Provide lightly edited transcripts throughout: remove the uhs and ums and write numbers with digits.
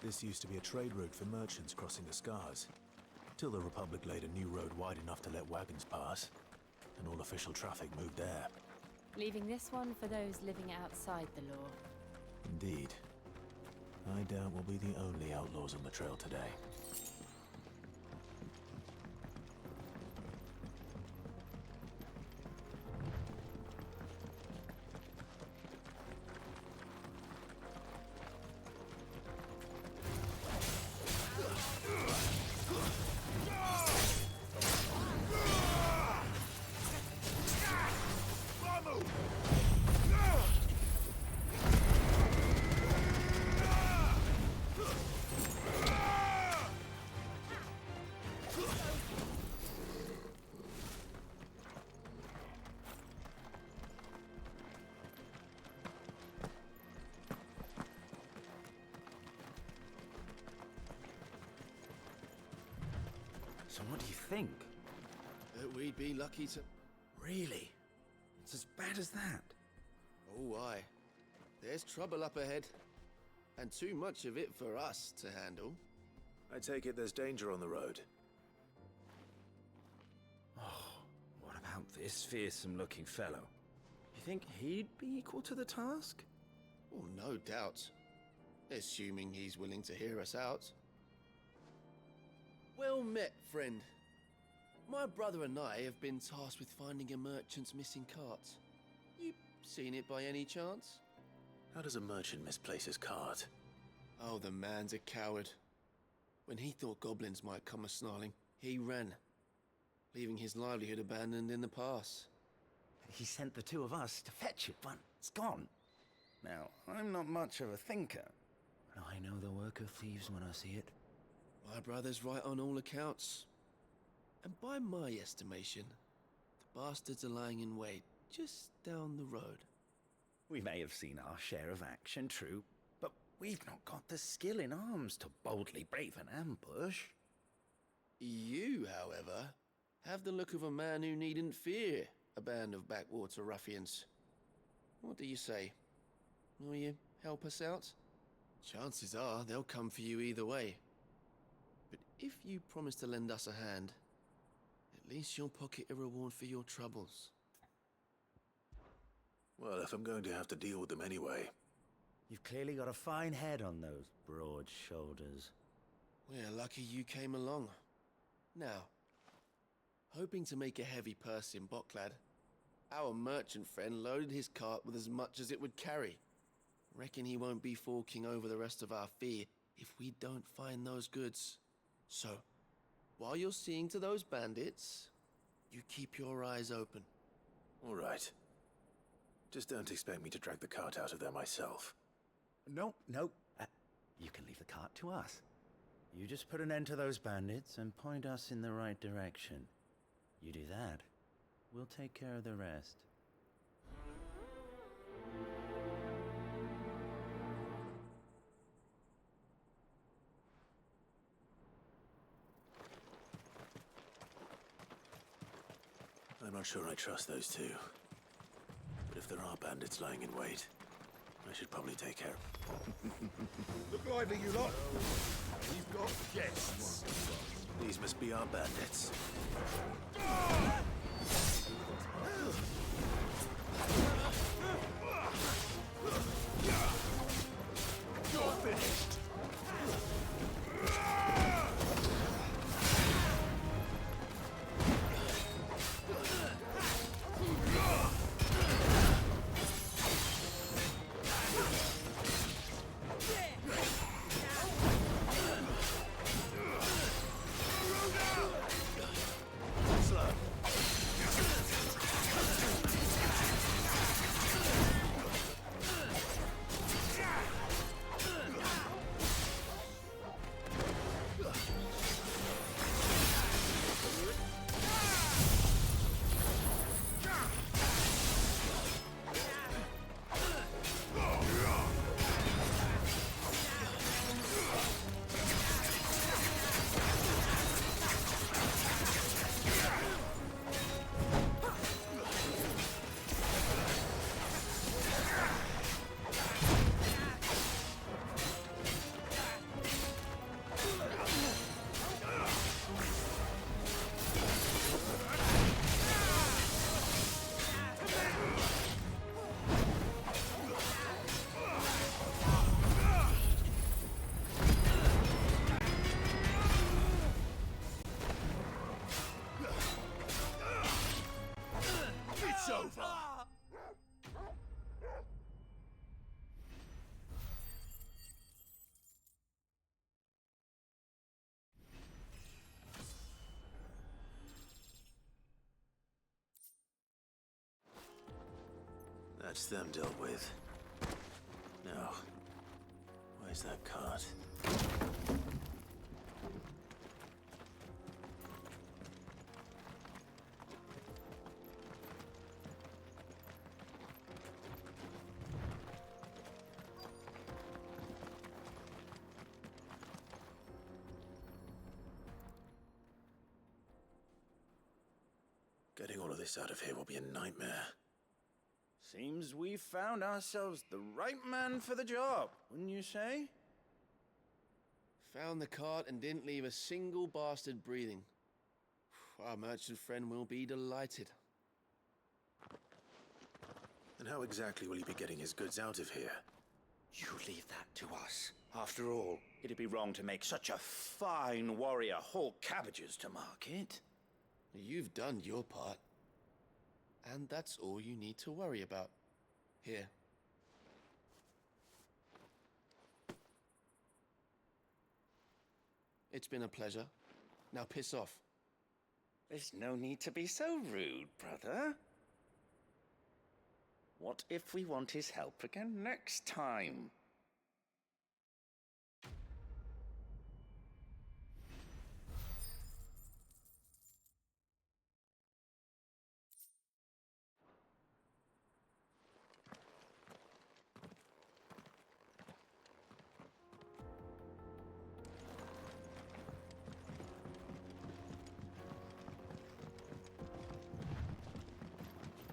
This used to be a trade route for merchants crossing the Scars, till the Republic laid a new road wide enough to let wagons pass, and all official traffic moved there. Leaving this one for those living outside the law. Indeed. I doubt we'll be the only outlaws on the trail today. So what do you think? That we'd be lucky to... Really? It's as bad as that? Oh, aye. There's trouble up ahead. And too much of it for us to handle. I take it there's danger on the road. Oh, what about this fearsome-looking fellow? You think he'd be equal to the task? Oh, no doubt. Assuming he's willing to hear us out. Well met, friend. My brother and I have been tasked with finding a merchant's missing cart. You seen it by any chance? How does a merchant misplace his cart? Oh, the man's a coward. When he thought goblins might come a-snarling, he ran, leaving his livelihood abandoned in the pass. He sent the two of us to fetch it, but it's gone. Now, I'm not much of a thinker, but I know the work of thieves when I see it. My brother's right on all accounts. And by my estimation, the bastards are lying in wait just down the road. We may have seen our share of action, true, but we've not got the skill in arms to boldly brave an ambush. You, however, have the look of a man who needn't fear a band of backwater ruffians. What do you say? Will you help us out? Chances are they'll come for you either way. But if you promise to lend us a hand, at least you'll pocket a reward for your troubles. Well, if I'm going to have to deal with them anyway. You've clearly got a fine head on those broad shoulders. We're lucky you came along. Now, hoping to make a heavy purse in Boklad, our merchant friend loaded his cart with as much as it would carry. Reckon he won't be forking over the rest of our fee if we don't find those goods. So, while you're seeing to those bandits, you keep your eyes open. All right. Just don't expect me to drag the cart out of there myself. No. You can leave the cart to us. You just put an end to those bandits and point us in the right direction. You do that, we'll take care of the rest. I'm not sure I trust those two. But if there are bandits lying in wait, I should probably take care. Look lively, you lot. We've got guests. These must be our bandits. You're finished. That's them dealt with. Now, where's that cart? Getting all of this out of here will be a nightmare. Seems we found ourselves the right man for the job, wouldn't you say? Found the cart and didn't leave a single bastard breathing. Our merchant friend will be delighted. And how exactly will he be getting his goods out of here? You leave that to us. After all, it'd be wrong to make such a fine warrior haul cabbages to market. You've done your part. And that's all you need to worry about. Here. It's been a pleasure. Now piss off. There's no need to be so rude, brother. What if we want his help again next time?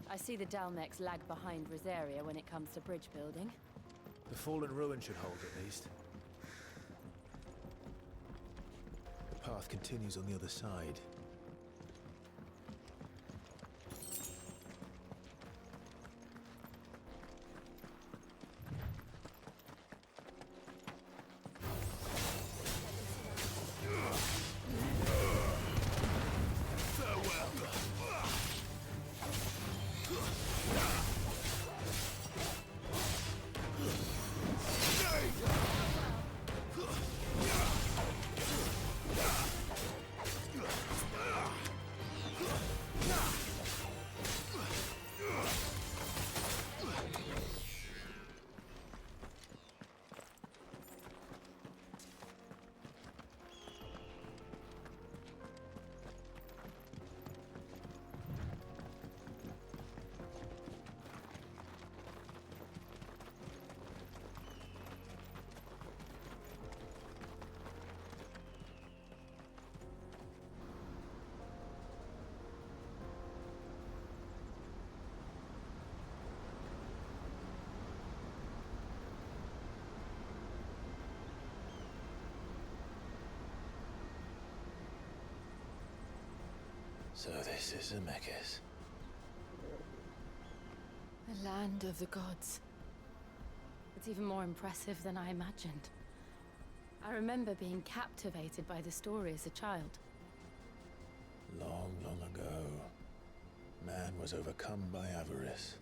I see the Dalmex lag behind Rosaria when it comes to bridge building. The fallen ruin should hold at least. The path continues on the other side. So this is Zemeckis. The land of the gods. It's even more impressive than I imagined. I remember being captivated by the story as a child. Long, long ago, man was overcome by avarice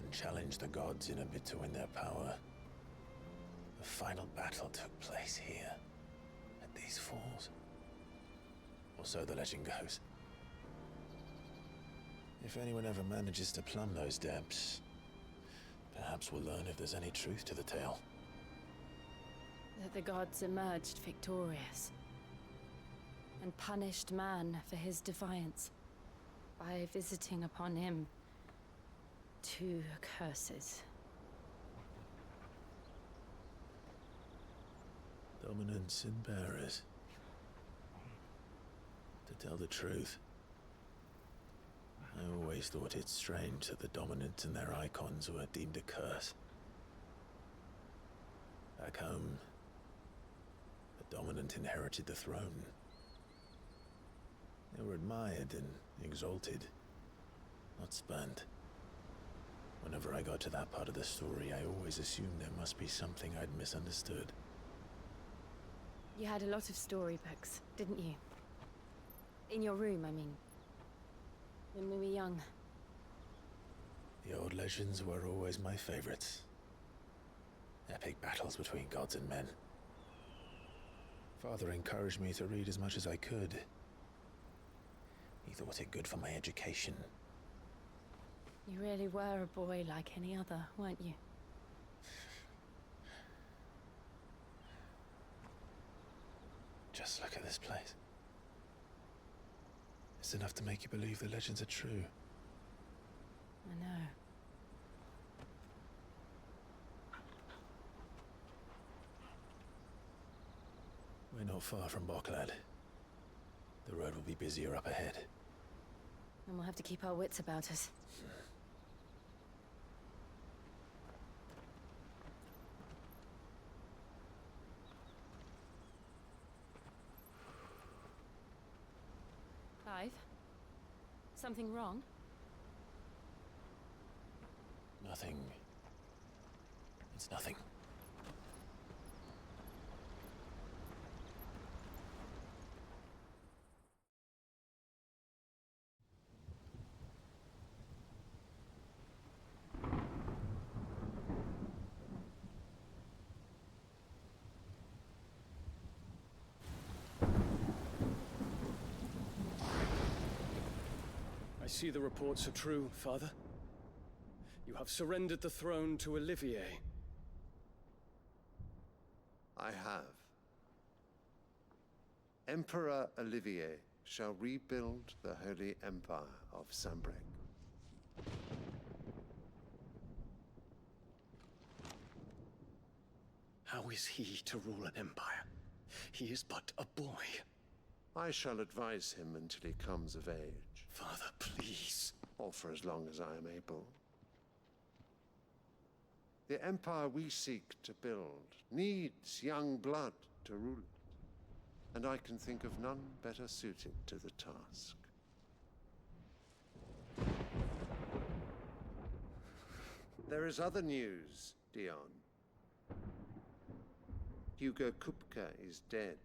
and challenged the gods in a bid to win their power. The final battle took place here, at these falls. Or so the legend goes. If anyone ever manages to plumb those depths, perhaps we'll learn if there's any truth to the tale. That the gods emerged victorious and punished man for his defiance by visiting upon him 2 curses. Dominants and bearers. To tell the truth, I always thought it strange that the dominant and their icons were deemed a curse. Back home, the dominant inherited the throne. They were admired and exalted, not spurned. Whenever I got to that part of the story, I always assumed there must be something I'd misunderstood. You had a lot of storybooks, didn't you? In your room, I mean. When we were young. The old legends were always my favorites. Epic battles between gods and men. Father encouraged me to read as much as I could. He thought it good for my education. You really were a boy like any other, weren't you? Just look at this place. It's enough to make you believe the legends are true. I know. We're not far from Boklad. The road will be busier up ahead. And we'll have to keep our wits about us. Clive? Something wrong? Nothing. It's nothing. I see the reports are true, Father. You have surrendered the throne to Olivier. I have. Emperor Olivier shall rebuild the Holy Empire of Sambrek. How is he to rule an empire? He is but a boy. I shall advise him until he comes of age, Father, please. or for as long as I am able. The empire we seek to build needs young blood to rule it, and I can think of none better suited to the task. There is other news, Dion. Hugo Kupka is dead,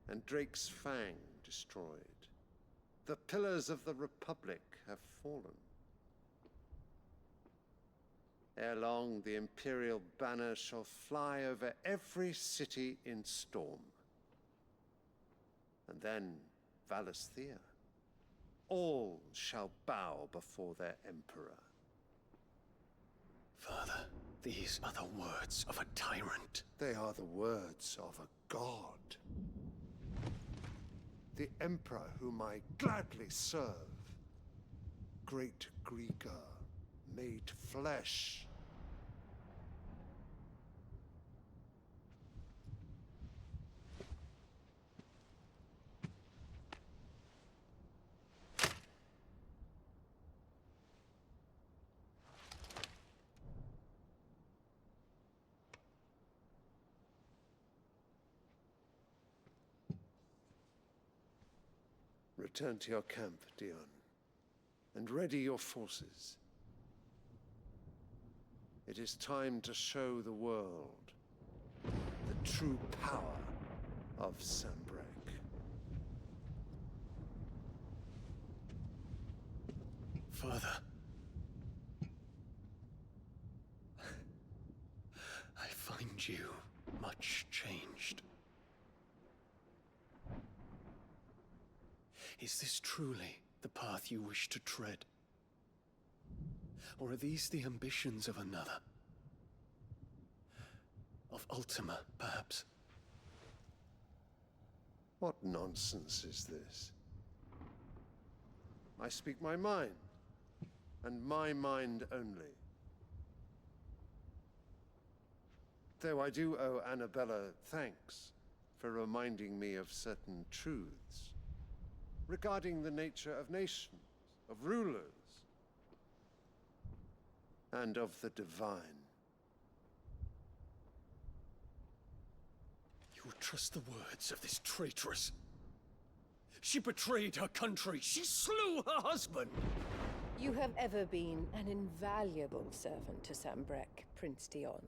and Drake's Fang destroyed. The pillars of the Republic have fallen. Ere long, the Imperial banner shall fly over every city in Storm. And then Valisthea. All shall bow before their Emperor. Father, these are the words of a tyrant. They are the words of a god. The Emperor whom I gladly serve. Great Greager, made flesh. Return to your camp, Dion, and ready your forces. It is time to show the world the true power of Sambrek. Father. I find you much changed. Is this truly the path you wish to tread? Or are these the ambitions of another? Of Ultima, perhaps? What nonsense is this? I speak my mind, and my mind only. Though I do owe Annabella thanks for reminding me of certain truths regarding the nature of nations, of rulers, and of the divine. You would trust the words of this traitress? She betrayed her country. She slew her husband. You have ever been an invaluable servant to Sambrek, Prince Dion.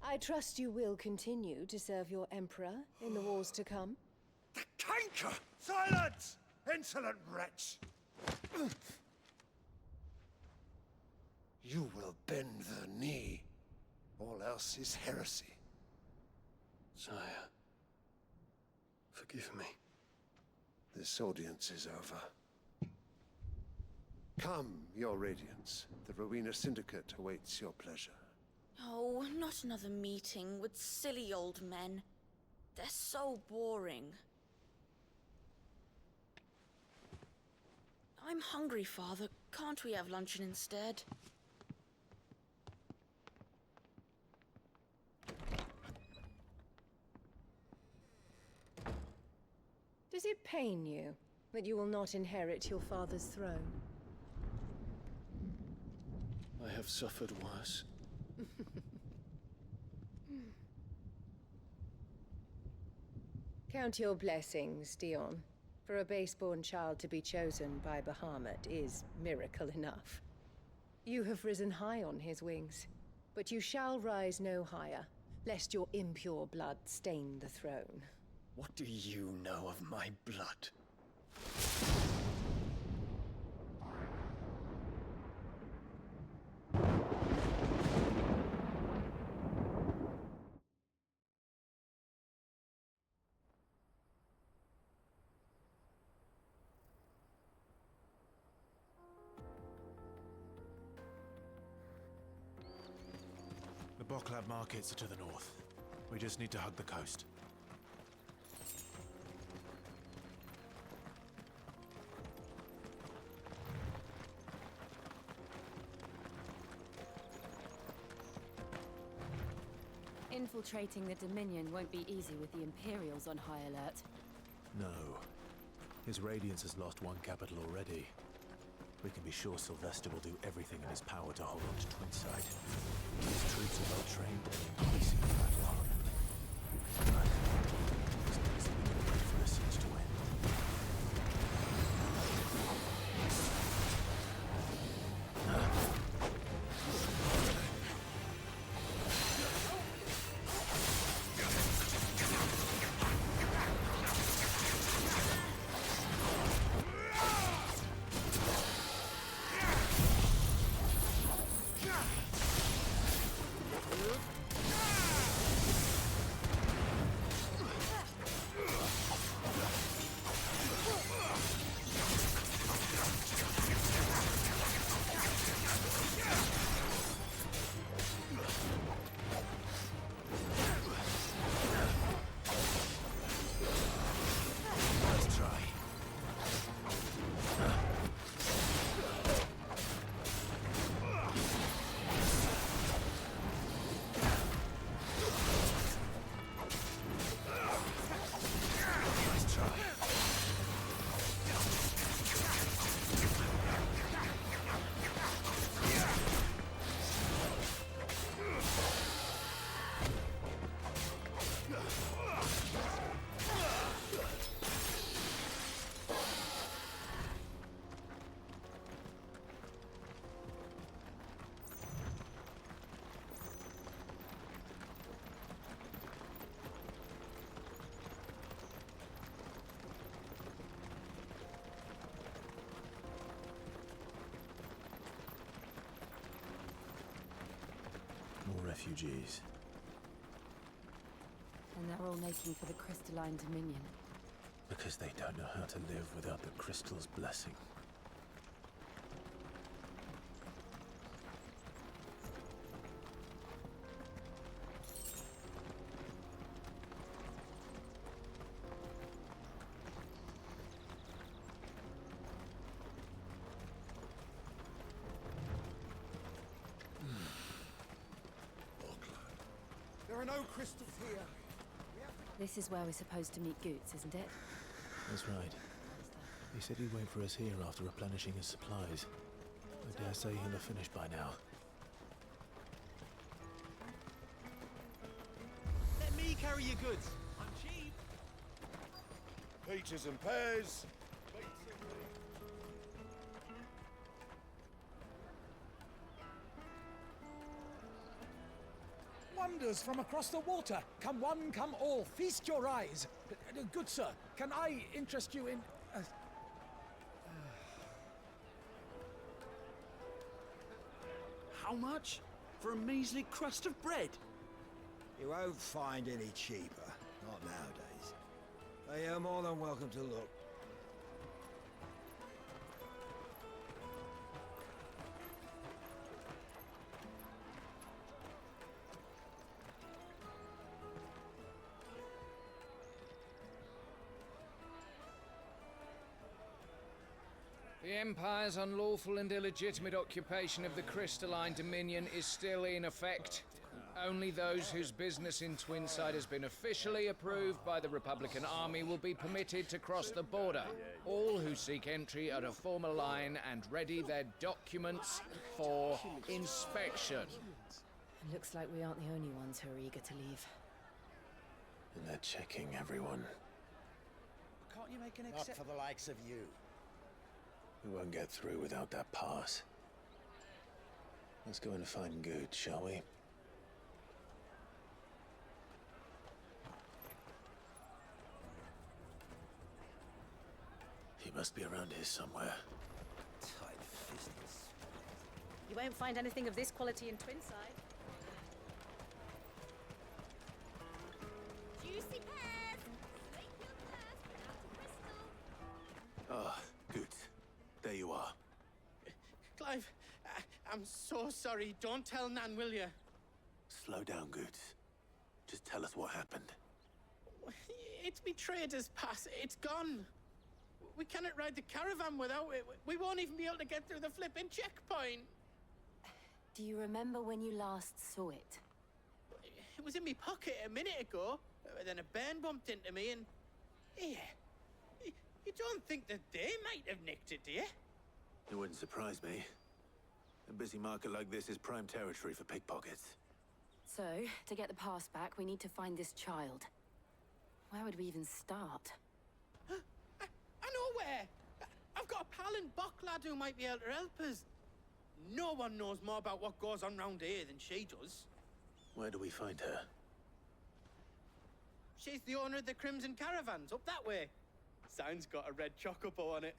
I trust you will continue to serve your Emperor in the wars to come. The canker! Silence! Insolent wretch! You will bend the knee. All else is heresy. Sire, forgive me. This audience is over. Come, Your Radiance. The Rowena Syndicate awaits your pleasure. Oh, not another meeting with silly old men. They're so boring. I'm hungry, Father. Can't we have luncheon instead? Does it pain you that you will not inherit your father's throne? I have suffered worse. Count your blessings, Dion. For a base-born child to be chosen by Bahamut is miracle enough. You have risen high on his wings, but you shall rise no higher, lest your impure blood stain the throne. What do you know of my blood? The Boklad markets are to the north. We just need to hug the coast. Infiltrating the Dominion won't be easy with the Imperials on high alert. No. His Radiance has lost one capital already. We can be sure Sylvester will do everything in his power to hold on to Twinside. His troops are well trained and increasingly battle-hardened. But it's not easy to wait for the siege to end. More refugees. And they're all making for the Crystalline Dominion. Because they don't know how to live without the crystal's blessing. There are no crystals here. This is where we're supposed to meet Goots, isn't it? That's right. He said he'd wait for us here after replenishing his supplies. I dare say he'll have finished by now. Let me carry your goods. I'm cheap. Peaches and pears. Wonders from across the water. Come one, come all. Feast your eyes. Good sir, can I interest you in... How much? For a measly crust of bread? You won't find any cheaper. Not nowadays. But you're more than welcome to look. Empire's unlawful and illegitimate occupation of the Crystalline Dominion is still in effect. Only those whose business in Twinside has been officially approved by the Republican Army will be permitted to cross the border. All who seek entry are to form a line and ready their documents for inspection. It looks like we aren't the only ones who are eager to leave. And they're checking everyone. Can't you make an exception? Not for the likes of you. We won't get through without that pass. Let's go and find Good, shall we? He must be around here somewhere. Tight-fisted. You won't find anything of this quality in Twinside. Juicy pears! Wakefield first, without a crystal. Ah, Good. There you are. Clive, I'm so sorry. Don't tell Nan, will you? Slow down, Good. Just tell us what happened. It's me trader's pass. It's gone. We cannot ride the caravan without it. We won't even be able to get through the flipping checkpoint. Do you remember when you last saw it? It was in my pocket a minute ago. Then a bairn bumped into me and... Yeah. You don't think that they might have nicked it, do you? It wouldn't surprise me. A busy market like this is prime territory for pickpockets. So, to get the pass back, we need to find this child. Where would we even start? I know where! I've got a pal in Boklad who might be able to help us. No one knows more about what goes on round here than she does. Where do we find her? She's the owner of the Crimson Caravans, up that way. Sign's got a red chocobo on it.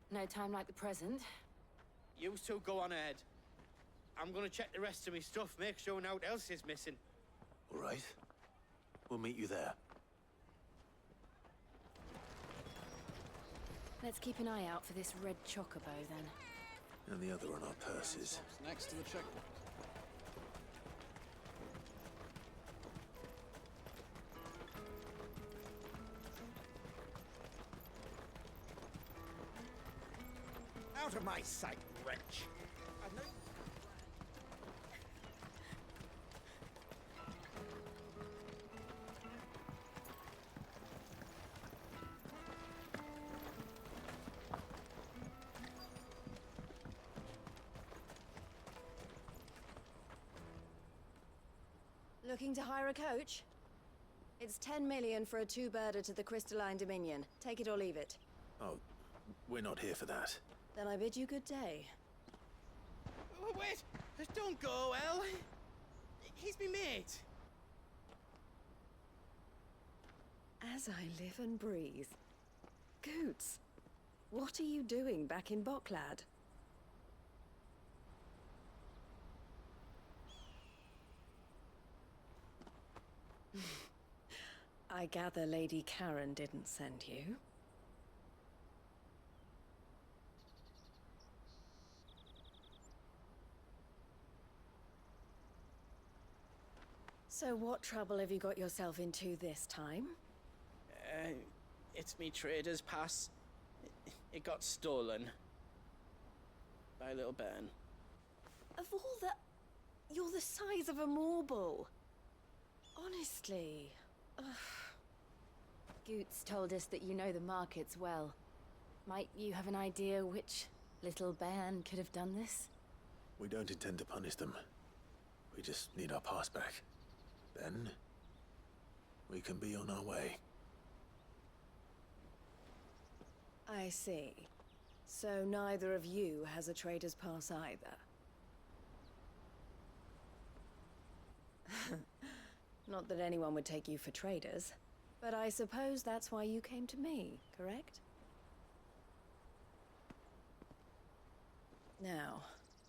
No time like the present. You two go on ahead. I'm gonna check the rest of my stuff, make sure naught else is missing. All right. We'll meet you there. Let's keep an eye out for this red chocobo, then. And the other on our purses. Next to the checkpoint. Out of my sight, wretch! Looking to hire a coach? It's 10 million for a two-birder to the Crystalline Dominion. Take it or leave it. Oh, we're not here for that. Then I bid you good day. Oh, wait! Don't go, El! He's me mate. As I live and breathe. Goots, what are you doing back in Boklad? I gather Lady Karen didn't send you. So what trouble have you got yourself into this time? It's me trader's pass. It got stolen. By a little bairn. Of all the... You're the size of a marble. Honestly. Ugh. Goots told us that you know the markets well. Might you have an idea which little bairn could have done this? We don't intend to punish them. We just need our pass back. Then, we can be on our way. I see. So neither of you has a trader's pass either. Not that anyone would take you for traders, but I suppose that's why you came to me, correct? Now,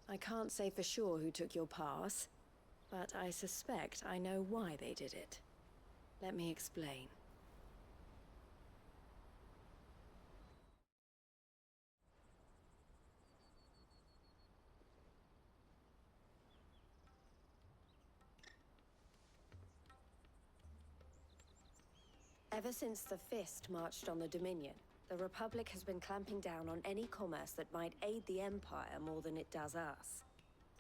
I can't say for sure who took your pass, but I suspect I know why they did it. Let me explain. Ever since the Fist marched on the Dominion, The Republic has been clamping down on any commerce that might aid the Empire more than it does us.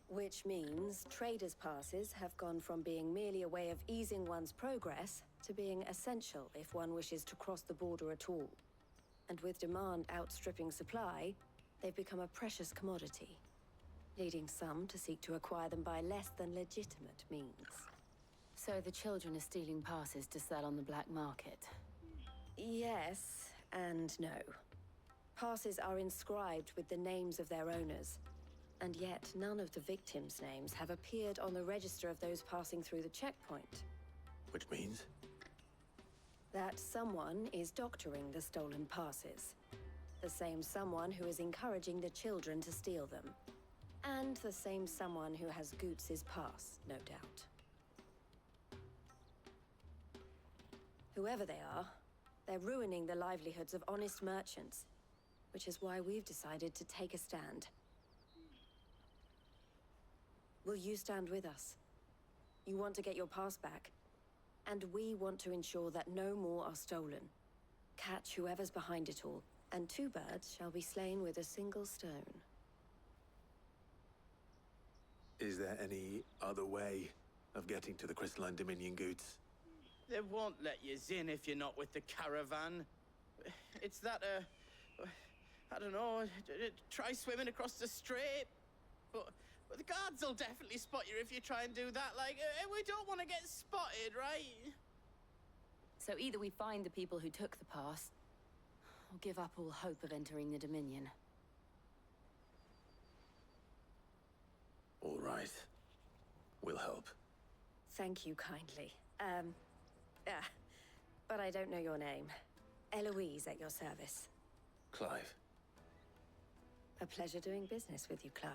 Which means traders' passes have gone from being merely a way of easing one's progress to being essential if one wishes to cross the border at all. And with demand outstripping supply, they've become a precious commodity, leading some to seek to acquire them by less than legitimate means. So the children are stealing passes to sell on the black market? Yes, and no. Passes are inscribed with the names of their owners, and yet none of the victims' names have appeared on the register of those passing through the checkpoint. Which means? That someone is doctoring the stolen passes. The same someone who is encouraging the children to steal them. And the same someone who has Goots's pass, no doubt. Whoever they are, they're ruining the livelihoods of honest merchants, which is why we've decided to take a stand. Will you stand with us? You want to get your pass back, and we want to ensure that no more are stolen. Catch whoever's behind it all, and 2 birds shall be slain with a single stone. Is there any other way of getting to the Crystalline Dominion goods? They won't let you in if you're not with the caravan. It's that, I don't know, try swimming across the strait. But the guards will definitely spot you if you try and do that. Like, we don't want to get spotted, right? So either we find the people who took the pass, or give up all hope of entering the Dominion. All right. We'll help. Thank you kindly. But I don't know your name. Eloise at your service. Clive. A pleasure doing business with you, Clive.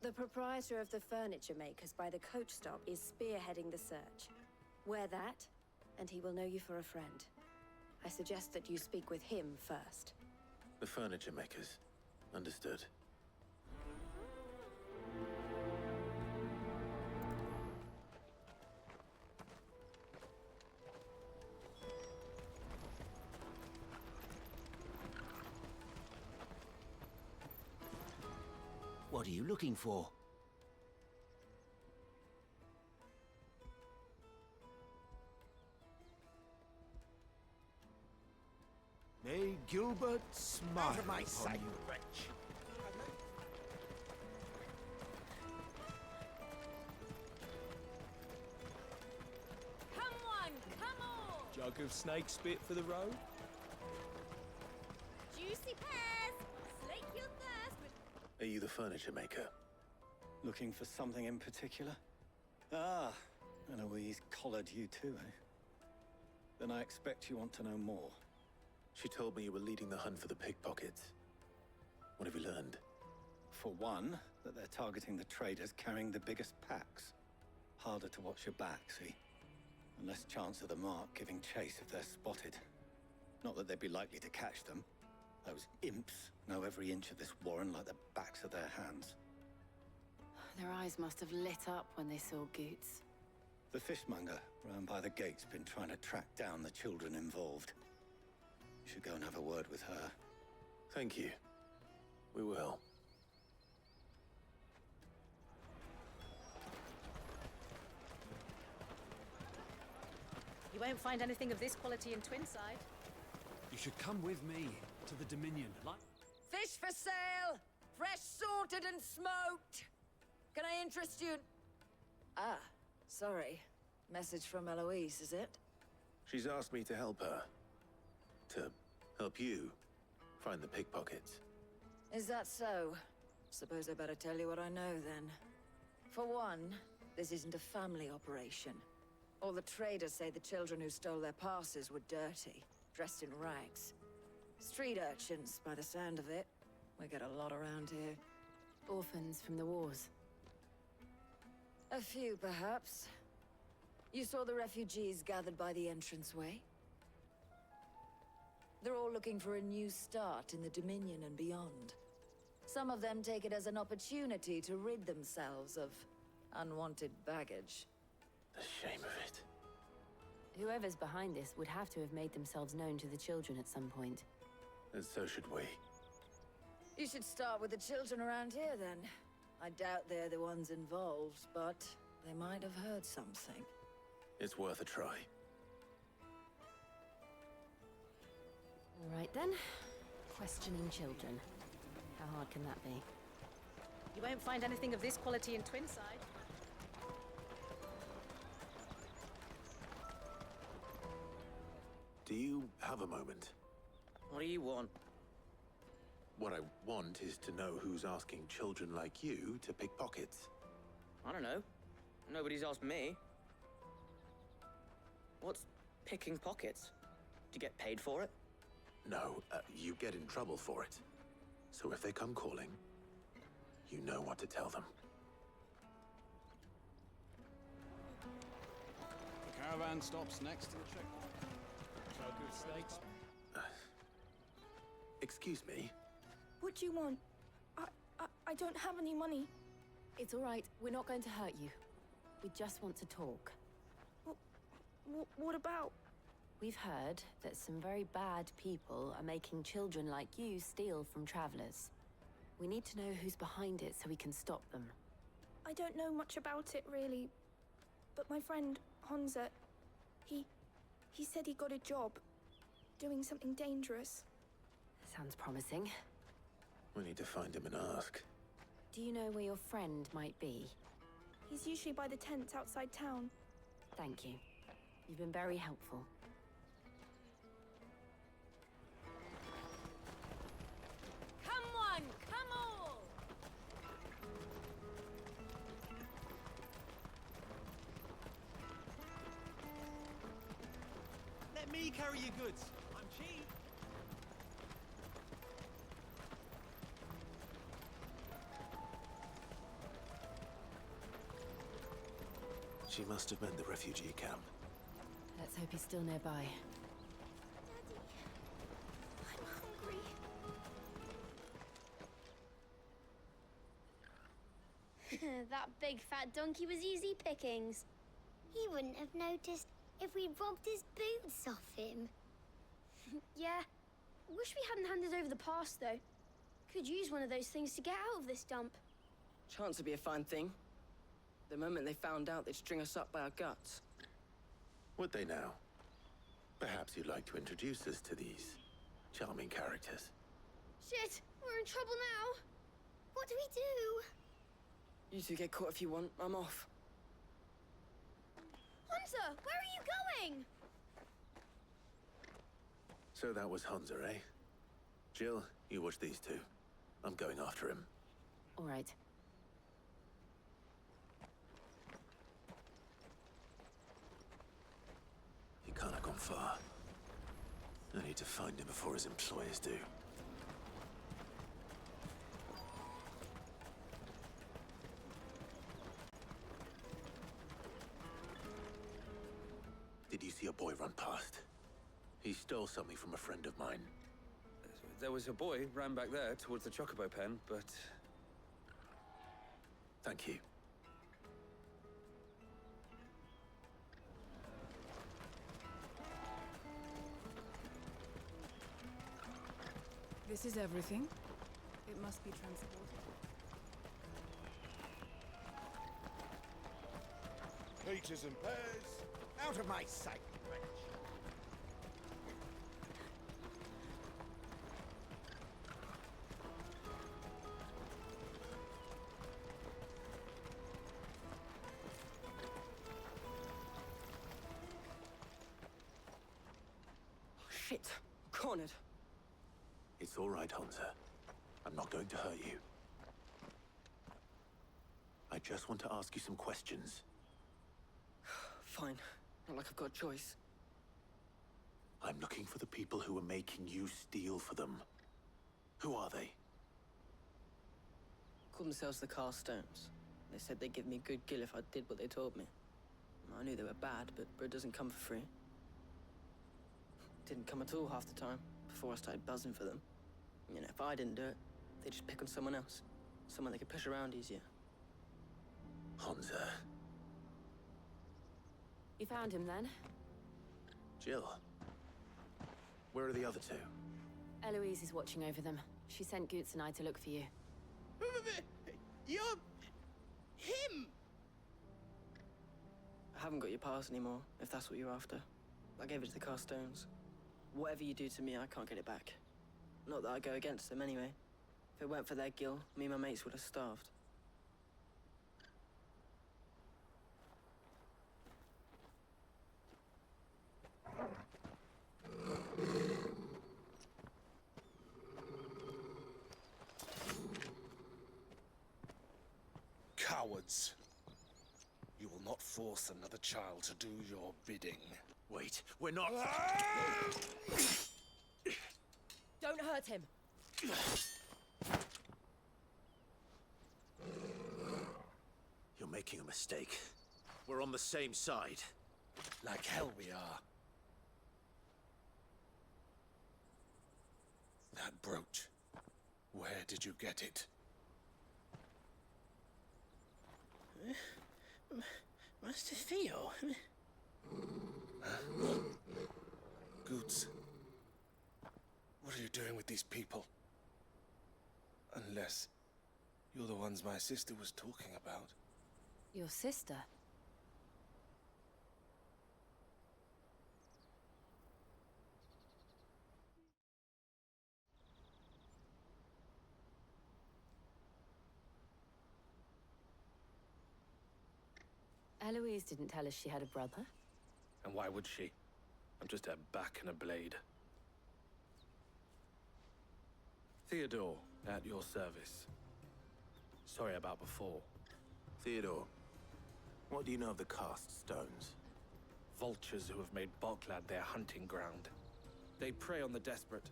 The proprietor of the furniture makers by the coach stop is spearheading the search. Wear that, and he will know you for a friend. I suggest that you speak with him first. The furniture makers. Understood. What are you looking for? May Gilbert smile Out of my upon sight, you. wretch. Come on, come on! Jug of snake spit for the road? Juicy pears! Slake your thirst with... Are you the furniture maker? Looking for something in particular? Ah, Eloise collared you too, eh? Then I expect you want to know more. She told me you were leading the hunt for the pickpockets. What have you learned? For one, that they're targeting the traders carrying the biggest packs. Harder to watch your back, see? And less chance of the mark giving chase if they're spotted. Not that they'd be likely to catch them. Those imps know every inch of this warren like the backs of their hands. Their eyes must have lit up when they saw Goots. The fishmonger round by the gate's been trying to track down the children involved. You should go and have a word with her. Thank you. We will. You won't find anything of this quality in Twinside. You should come with me to the Dominion. Fish for sale! Fresh sorted and smoked! Can I interest you? Ah, sorry. Message from Eloise, is it? She's asked me to help her. To help you find the pickpockets. Is that so? Suppose I better tell you what I know, then. For one, this isn't a family operation. All the traders say the children who stole their passes were dirty, dressed in rags. Street urchins, by the sound of it. We get a lot around here. Orphans from the wars. A few, perhaps. You saw the refugees gathered by the entranceway? They're all looking for a new start in the Dominion and beyond. Some of them take it as an opportunity to rid themselves of unwanted baggage. The shame of it. Whoever's behind this would have to have made themselves known to the children at some point. And so should we. You should start with the children around here, then. I doubt they're the ones involved, but they might have heard something. It's worth a try. All right then. Questioning children. How hard can that be? You won't find anything of this quality in Twinside. Do you have a moment? What do you want? What I want is to know who's asking children like you to pick pockets. I don't know. Nobody's asked me. What's picking pockets? Do you get paid for it? No, you get in trouble for it. So if they come calling, you know what to tell them. The caravan stops next to the checkpoint. So good steaks. Excuse me? What do you want? I don't have any money. It's all right. We're not going to hurt you. We just want to talk. What about? We've heard that some very bad people are making children like you steal from travelers. We need to know who's behind it so we can stop them. I don't know much about it, really. But my friend, Honza, he said he got a job doing something dangerous. Sounds promising. We need to find him and ask. Do you know where your friend might be? He's usually by the tents outside town. Thank you. You've been very helpful. Come on, come all! Let me carry your goods. I'm cheap. She must have meant the refugee camp. Let's hope he's still nearby. I'm hungry. That big fat donkey was easy pickings. He wouldn't have noticed if we robbed his boots off him. Yeah. Wish we hadn't handed over the pass, though. Could use one of those things to get out of this dump. Chance would be a fine thing. The moment they found out, they'd string us up by our guts. Would they now? Perhaps you'd like to introduce us to these charming characters. Shit! We're in trouble now! What do we do? You two get caught if you want. I'm off. Hunter! Where are you going? So that was Hunza, eh? Jill, you watch these two. I'm going after him. All right. He can't have gone far. I need to find him before his employers do. Did you see a boy run past? He stole something from a friend of mine. There was a boy ran back there towards the Chocobo pen, but... Thank you. This is everything. It must be transported. Peaches and pears. Out of my sight, wretch. Shit. Cornered. It's all right, Hunter. I'm not going to hurt you. I just want to ask you some questions. Fine. Not like I've got a choice. I'm looking for the people who are making you steal for them. Who are they? Called themselves the Carstones. They said they'd give me a good gill if I did what they told me. I knew they were bad, but bread doesn't come for free. Didn't come at all half the time. before I started buzzing for them. You know, if I didn't do it, they'd just pick on someone else. Someone they could push around easier. Honza. You found him then? Jill. Where are the other two? Eloise is watching over them. She sent Goots and I to look for you. You're... him! I haven't got your pass anymore, if that's what you're after. I gave it to the Carstones. Whatever you do to me, I can't get it back. Not that I go against them anyway. If it weren't for their guild, me and my mates would have starved. Cowards. You will not force another child to do your bidding. Wait, we're not... Don't hurt him! You're making a mistake. We're on the same side. Like hell we are. That brooch. Where did you get it? Master Theo? Goots. What are you doing with these people? Unless you're the ones my sister was talking about. Your sister? Eloise didn't tell us she had a brother. And why would she? I'm just a back and a blade. Theodore, at your service. Sorry about before. Theodore, what do you know of the cast stones? Vultures who have made Boklad their hunting ground. They prey on the desperate,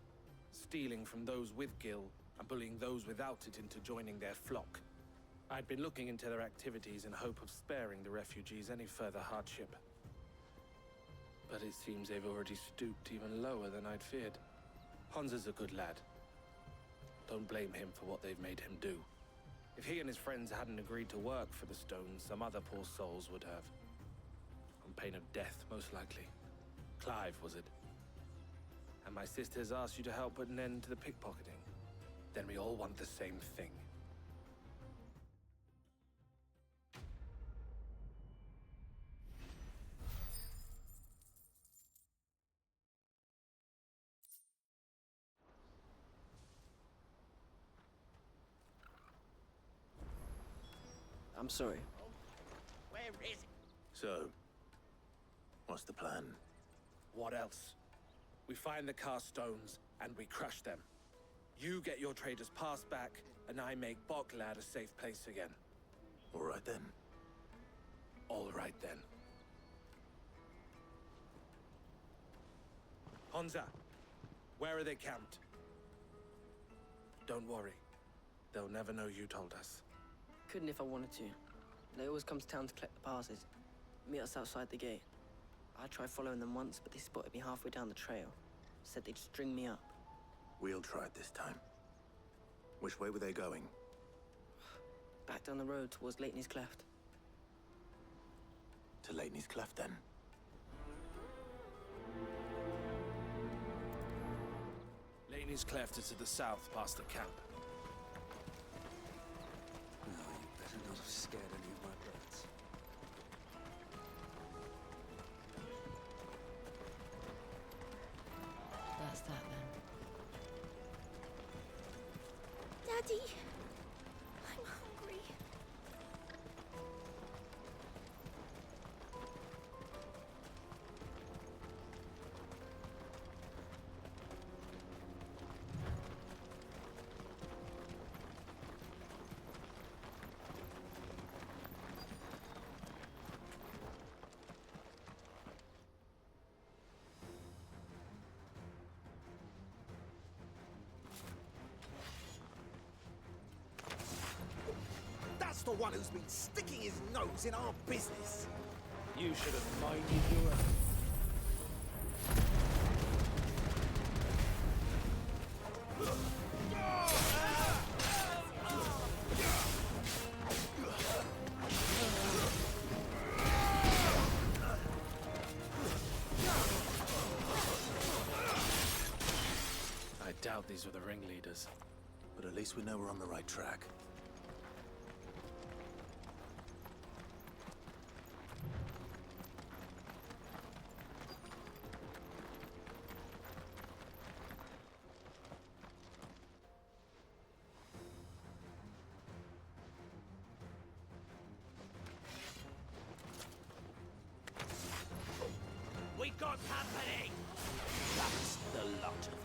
stealing from those with gil and bullying those without it into joining their flock. I'd been looking into their activities in hope of sparing the refugees any further hardship. But it seems they've already stooped even lower than I'd feared. Honza's a good lad. Don't blame him for what they've made him do. If he and his friends hadn't agreed to work for the stones, some other poor souls would have. On pain of death, most likely. Clive, was it? And my sisters asked you to help put an end to the pickpocketing. Then we all want the same thing. I'm sorry. Where is it? So, what's the plan? What else? We find the cast stones and we crush them. You get your trader's pass back, and I make Boklad a safe place again. All right then. All right then. Honza, where are they camped? Don't worry. They'll never know you told us. Couldn't if I wanted to. They always come to town to collect the passes. Meet us outside the gate. I tried following them once, but they spotted me halfway down the trail. Said they'd string me up. We'll try it this time. Which way were they going? Back down the road towards Leitney's Cleft. To Leitney's Cleft, then? Leitney's Cleft is to the south, past the camp. No, you better not have scared any of my birds. That's that then. Daddy, I'm hungry. That's the one who's been sticking his nose in our business. You should have minded your own. I doubt these were the ringleaders. But at least we know we're on the right track. We got company! That's the lot of them.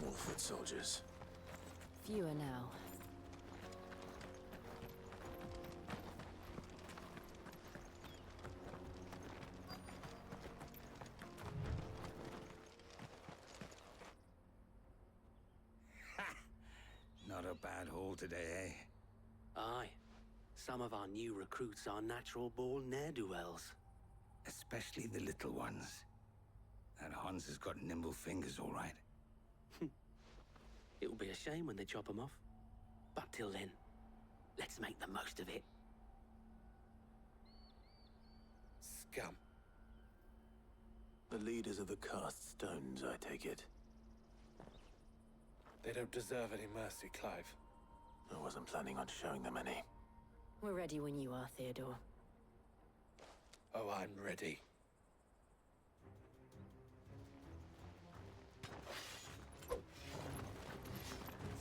More foot soldiers. Fewer now. Not a bad haul today, eh? Aye. Some of our new recruits are natural-born ne'er-do-wells. Especially the little ones. That Hans has got nimble fingers, all right. It'll be a shame when they chop them off. But till then, let's make the most of it. Scum. The leaders of the cast stones, I take it. They don't deserve any mercy, Clive. I wasn't planning on showing them any. We're ready when you are, Theodore. Oh, I'm ready.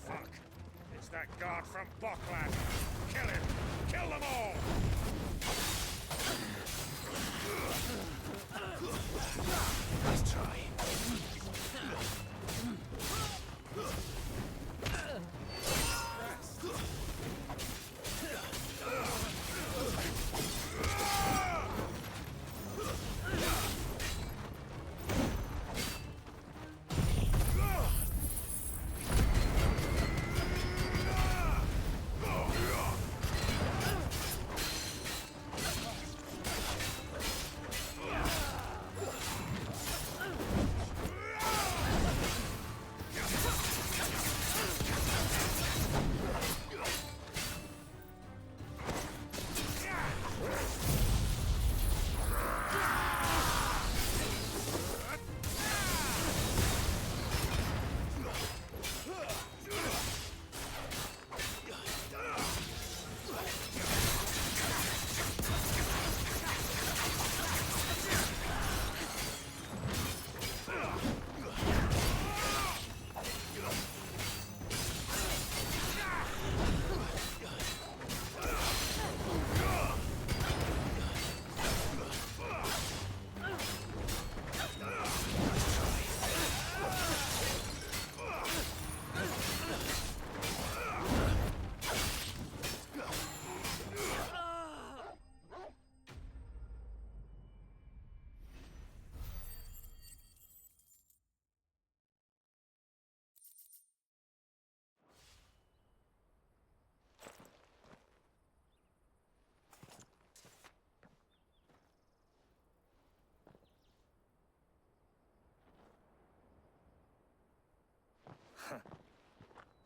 Fuck! It's that guard from Boklad! Kill him! Kill them all! Nice try.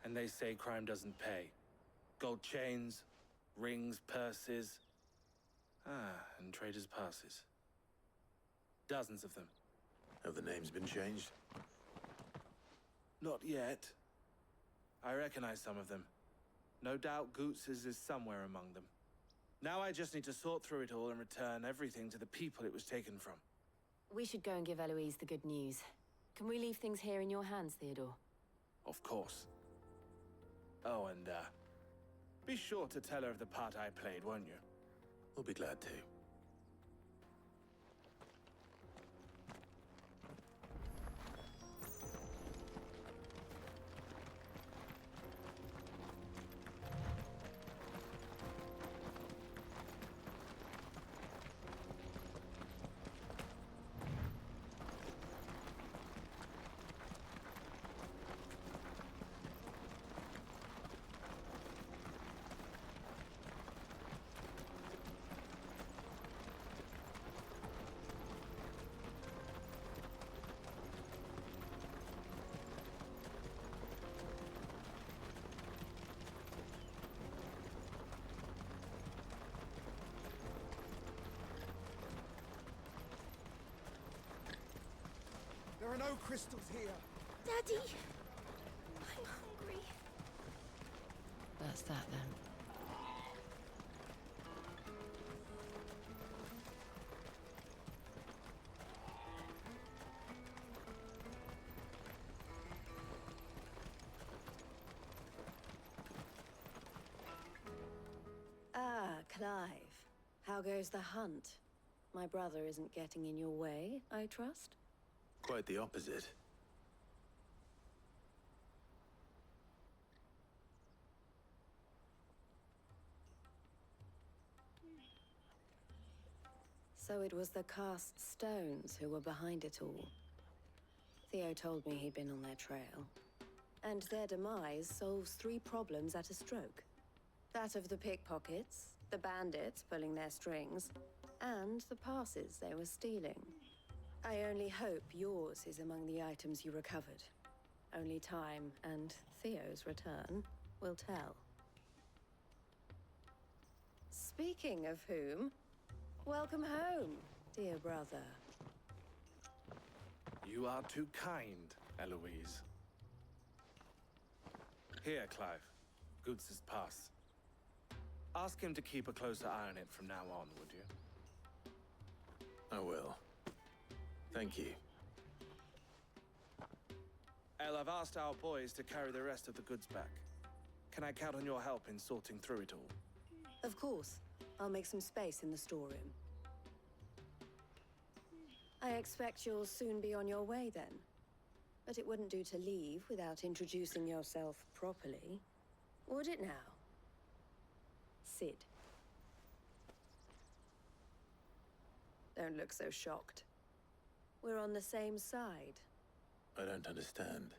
And they say crime doesn't pay. Gold chains, rings, purses. And traders' passes. Dozens of them. Have the names been changed? Not yet. I recognize some of them. No doubt Goots's is somewhere among them. Now I just need to sort through it all and return everything to the people it was taken from. We should go and give Eloise the good news. Can we leave things here in your hands, Theodore? Of course. Oh, and, be sure to tell her of the part I played, won't you? We'll be glad to. There are no crystals here. Daddy! I'm hungry. That's that then. Ah, Clive. How goes the hunt? My brother isn't getting in your way, I trust? Quite the opposite. So it was the cast stones who were behind it all. Theo told me he'd been on their trail. And their demise solves 3 problems at a stroke. That of the pickpockets, the bandits pulling their strings, and the passes they were stealing. I only hope yours is among the items you recovered. Only time and Theo's return will tell. Speaking of whom, welcome home, dear brother. You are too kind, Eloise. Here, Clive. Goots' pass. Ask him to keep a closer eye on it from now on, would you? I will. Thank you. El, I've asked our boys to carry the rest of the goods back. Can I count on your help in sorting through it all? Of course. I'll make some space in the storeroom. I expect you'll soon be on your way then. But it wouldn't do to leave without introducing yourself properly. Would it now? Sid. Don't look so shocked. We're on the same side. I don't understand.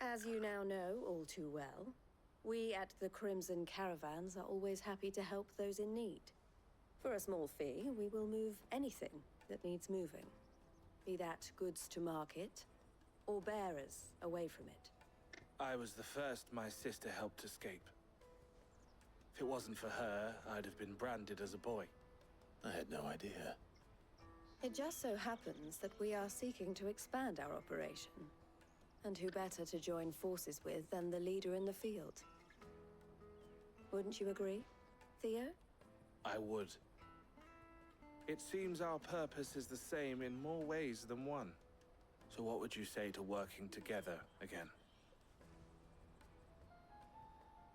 As you now know all too well, we at the Crimson Caravans are always happy to help those in need. For a small fee, we will move anything that needs moving. Be that goods to market, or bearers away from it. I was the first my sister helped escape. If it wasn't for her, I'd have been branded as a boy. I had no idea. It just so happens that we are seeking to expand our operation. And who better to join forces with than the leader in the field? Wouldn't you agree, Theo? I would. It seems our purpose is the same in more ways than one. So what would you say to working together again?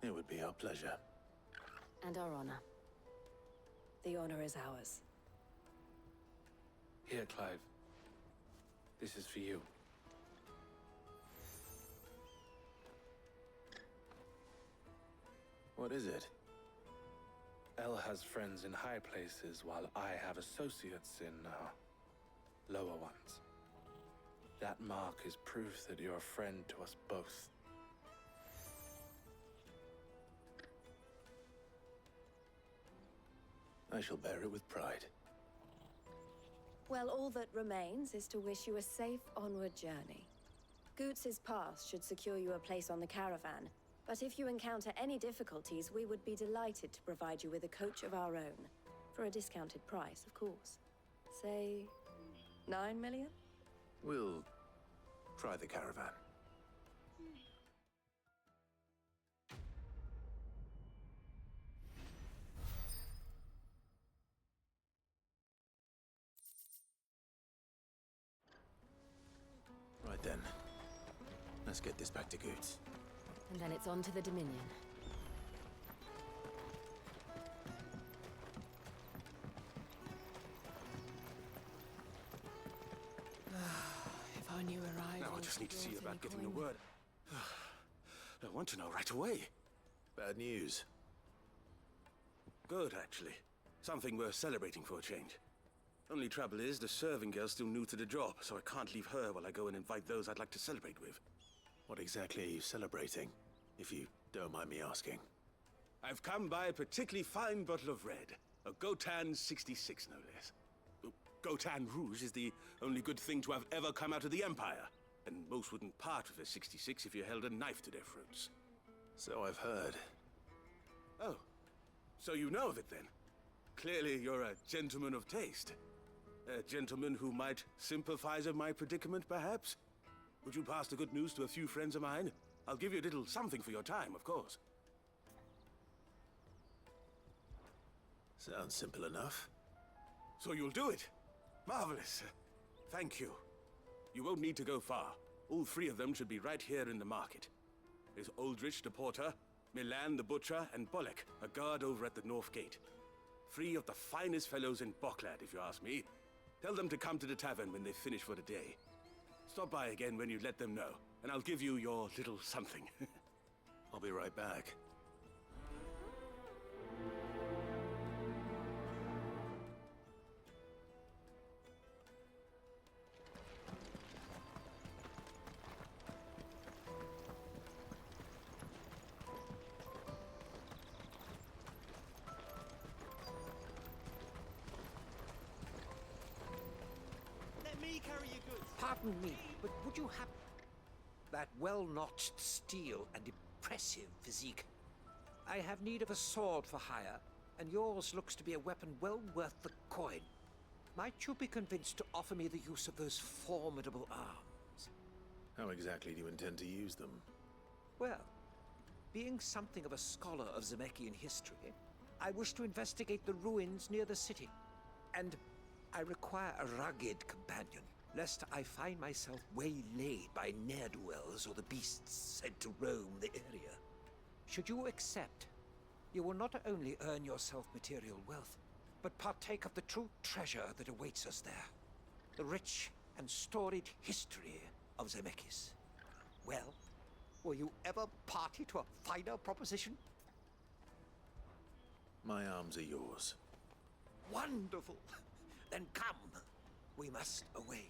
It would be our pleasure. And our honor. The honor is ours. Here, Clive. This is for you. What is it? El has friends in high places, while I have associates in, lower ones. That mark is proof that you're a friend to us both. I shall bear it with pride. Well, all that remains is to wish you a safe onward journey. Goots' pass should secure you a place on the caravan, but if you encounter any difficulties, we would be delighted to provide you with a coach of our own. For a discounted price, of course. Say, 9 million? We'll try the caravan. Right then. Let's get this back to Goots. And then it's on to the Dominion. If I knew arrival. Now I just need to see about getting the word. I want to know right away. Bad news. Good, actually. Something worth celebrating for a change. Only trouble is, the serving girl's still new to the job, so I can't leave her while I go and invite those I'd like to celebrate with. What exactly are you celebrating, if you don't mind me asking? I've come by a particularly fine bottle of red. A Gotan 66, no less. Gotan Rouge is the only good thing to have ever come out of the Empire. And most wouldn't part with a 66 if you held a knife to their throats. So I've heard. Oh, so you know of it then? Clearly you're a gentleman of taste. A gentleman who might sympathize with my predicament, perhaps? Would you pass the good news to a few friends of mine? I'll give you a little something for your time, of course. Sounds simple enough. So you'll do it? Marvelous. Thank you. You won't need to go far. All three of them should be right here in the market. There's Aldrich the porter, Milan the butcher, and Bolek, a guard over at the north gate. Three of the finest fellows in Boklad, if you ask me. Tell them to come to the tavern when they finish for the day. Stop by again when you let them know, and I'll give you your little something. I'll be right back. Let me carry your goods. Pardon me, but would you have that well-notched steel and impressive physique? I have need of a sword for hire, and yours looks to be a weapon well worth the coin. Might you be convinced to offer me the use of those formidable arms? How exactly do you intend to use them? Well, being something of a scholar of Zemeckis history, I wish to investigate the ruins near the city. And I require a rugged companion, lest I find myself waylaid by ne'er-do-wells or the beasts sent to roam the area. Should you accept, you will not only earn yourself material wealth, but partake of the true treasure that awaits us there. The rich and storied history of Zemeckis. Well, were you ever party to a finer proposition? My arms are yours. Wonderful! Then come. We must away.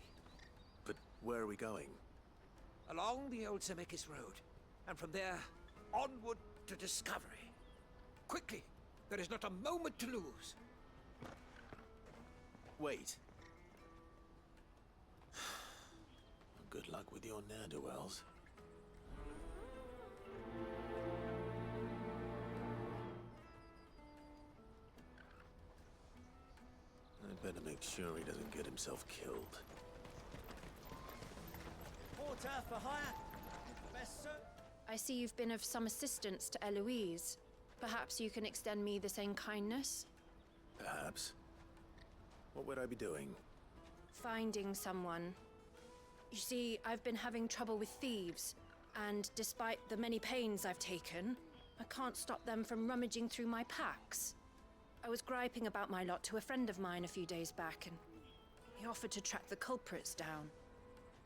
But where are we going? Along the old Zemeckis Road, and from there, onward to discovery. Quickly! There is not a moment to lose. Wait. Good luck with your ne'er-do-wells. I'd better make sure he doesn't get himself killed. Porter for hire. Best sir. I see you've been of some assistance to Eloise. Perhaps you can extend me the same kindness? Perhaps. What would I be doing? Finding someone. You see, I've been having trouble with thieves, and despite the many pains I've taken, I can't stop them from rummaging through my packs. I was griping about my lot to a friend of mine a few days back, and he offered to track the culprits down.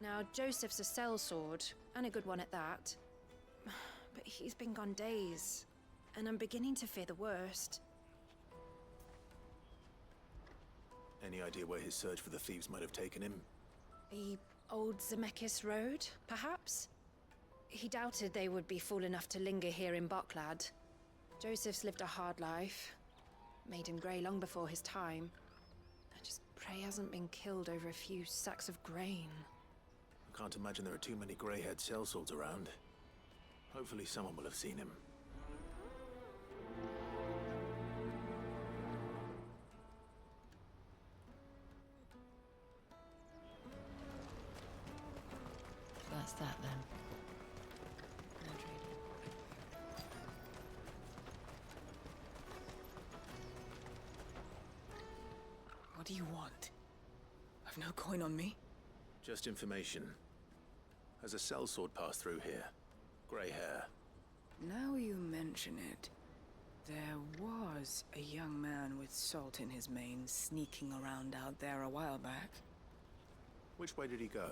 Now, Joseph's a sellsword, and a good one at that. But he's been gone days, and I'm beginning to fear the worst. Any idea where his search for the thieves might have taken him? The old Zemeckis Road, perhaps? He doubted they would be fool enough to linger here in Boklad. Joseph's lived a hard life. Made him grey long before his time. I just pray he hasn't been killed over a few sacks of grain. I can't imagine there are too many grey-haired sellswords around. Hopefully someone will have seen him. That's that then. No trading. What do you want? I've no coin on me. Just information. Has a sellsword passed through here? Grey hair. Now you mention it, there was a young man with salt in his mane sneaking around out there a while back. Which way did he go?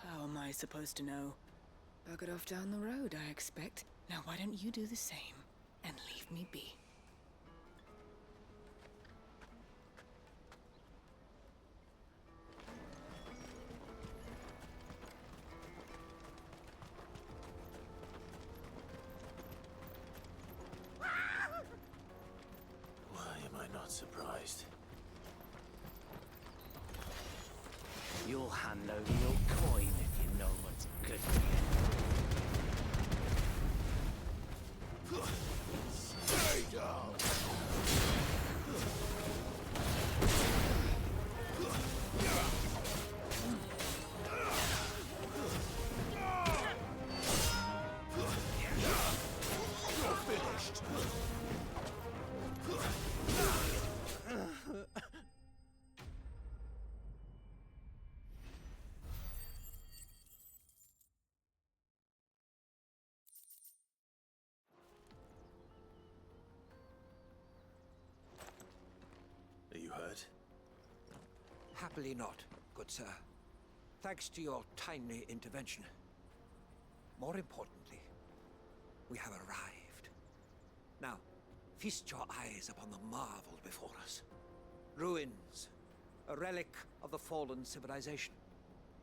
How am I supposed to know? Buggered off down the road, I expect. Now why don't you do the same and leave me be? Why am I not surprised? You'll hand over your coin if you know what's good for you. Stay down! You're finished! Are you hurt? Happily not, good sir. Thanks to your timely intervention. More importantly, we have arrived. Now, feast your eyes upon the marvel before us. Ruins, a relic of the fallen civilization.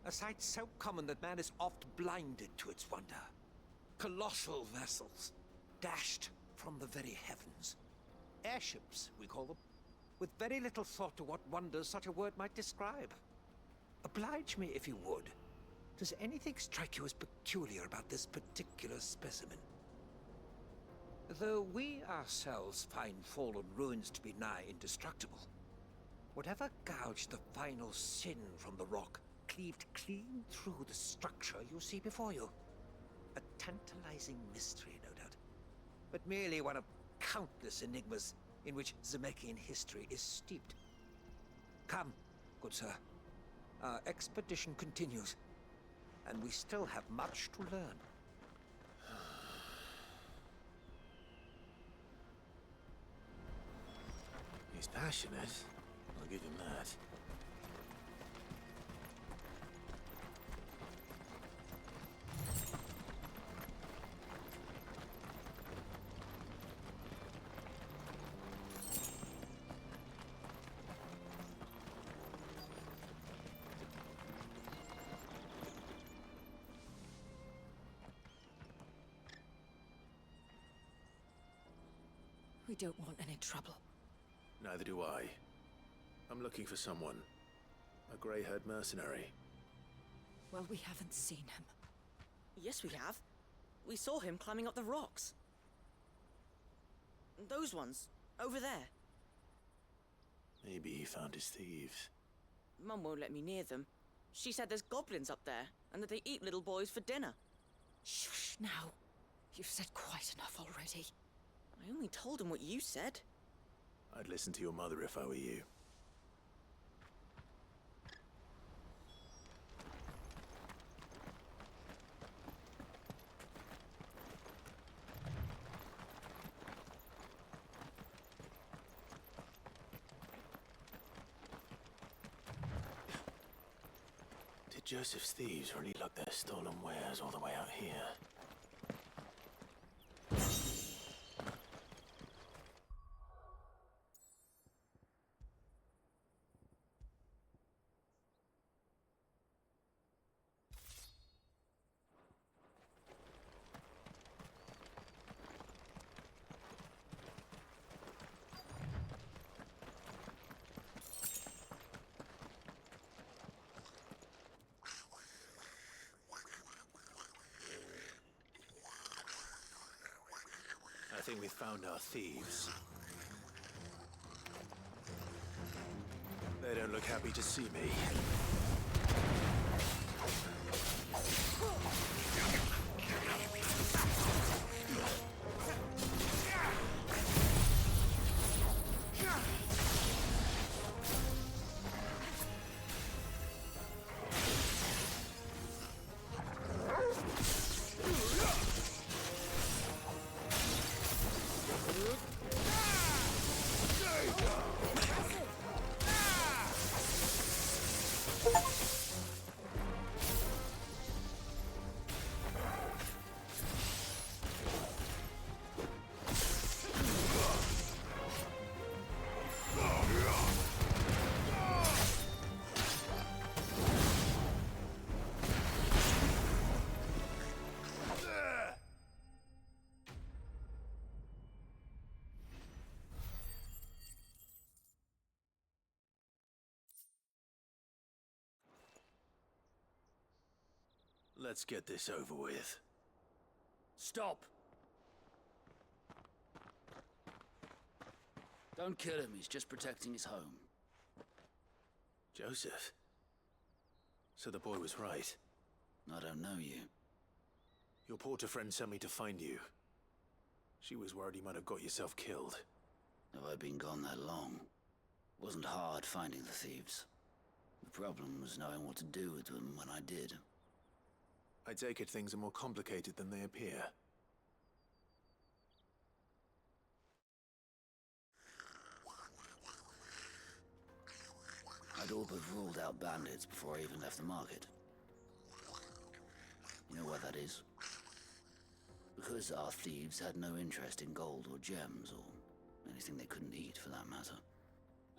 A sight so common that man is oft blinded to its wonder. Colossal vessels, dashed from the very heavens. Airships, we call them, with very little thought to what wonders such a word might describe. Oblige me if you would. Does anything strike you as peculiar about this particular specimen? Though we ourselves find fallen ruins to be nigh indestructible, whatever gouged the final sin from the rock cleaved clean through the structure you see before you. A tantalizing mystery, no doubt, but merely one of countless enigmas in which Zemeckyan history is steeped. Come, good sir. Our expedition continues, and we still have much to learn. He's passionate. I'll give him that. We don't want any trouble. Neither do I. I'm looking for someone. A grey-haired mercenary. Well, we haven't seen him. Yes, we have. We saw him climbing up the rocks. Those ones, over there. Maybe he found his thieves. Mum won't let me near them. She said there's goblins up there, and that they eat little boys for dinner. Shush now. You've said quite enough already. I only told him what you said. I'd listen to your mother if I were you. Did Joseph's thieves really lug their stolen wares all the way out here? I think we've found our thieves. They don't look happy to see me. Let's get this over with. Stop! Don't kill him, he's just protecting his home. Joseph? So the boy was right. I don't know you. Your porter friend sent me to find you. She was worried you might have got yourself killed. Have I been gone that long? It wasn't hard finding the thieves. The problem was knowing what to do with them when I did. I take it things are more complicated than they appear. I'd all but ruled out bandits before I even left the market. You know why that is? Because our thieves had no interest in gold or gems, or anything they couldn't eat for that matter.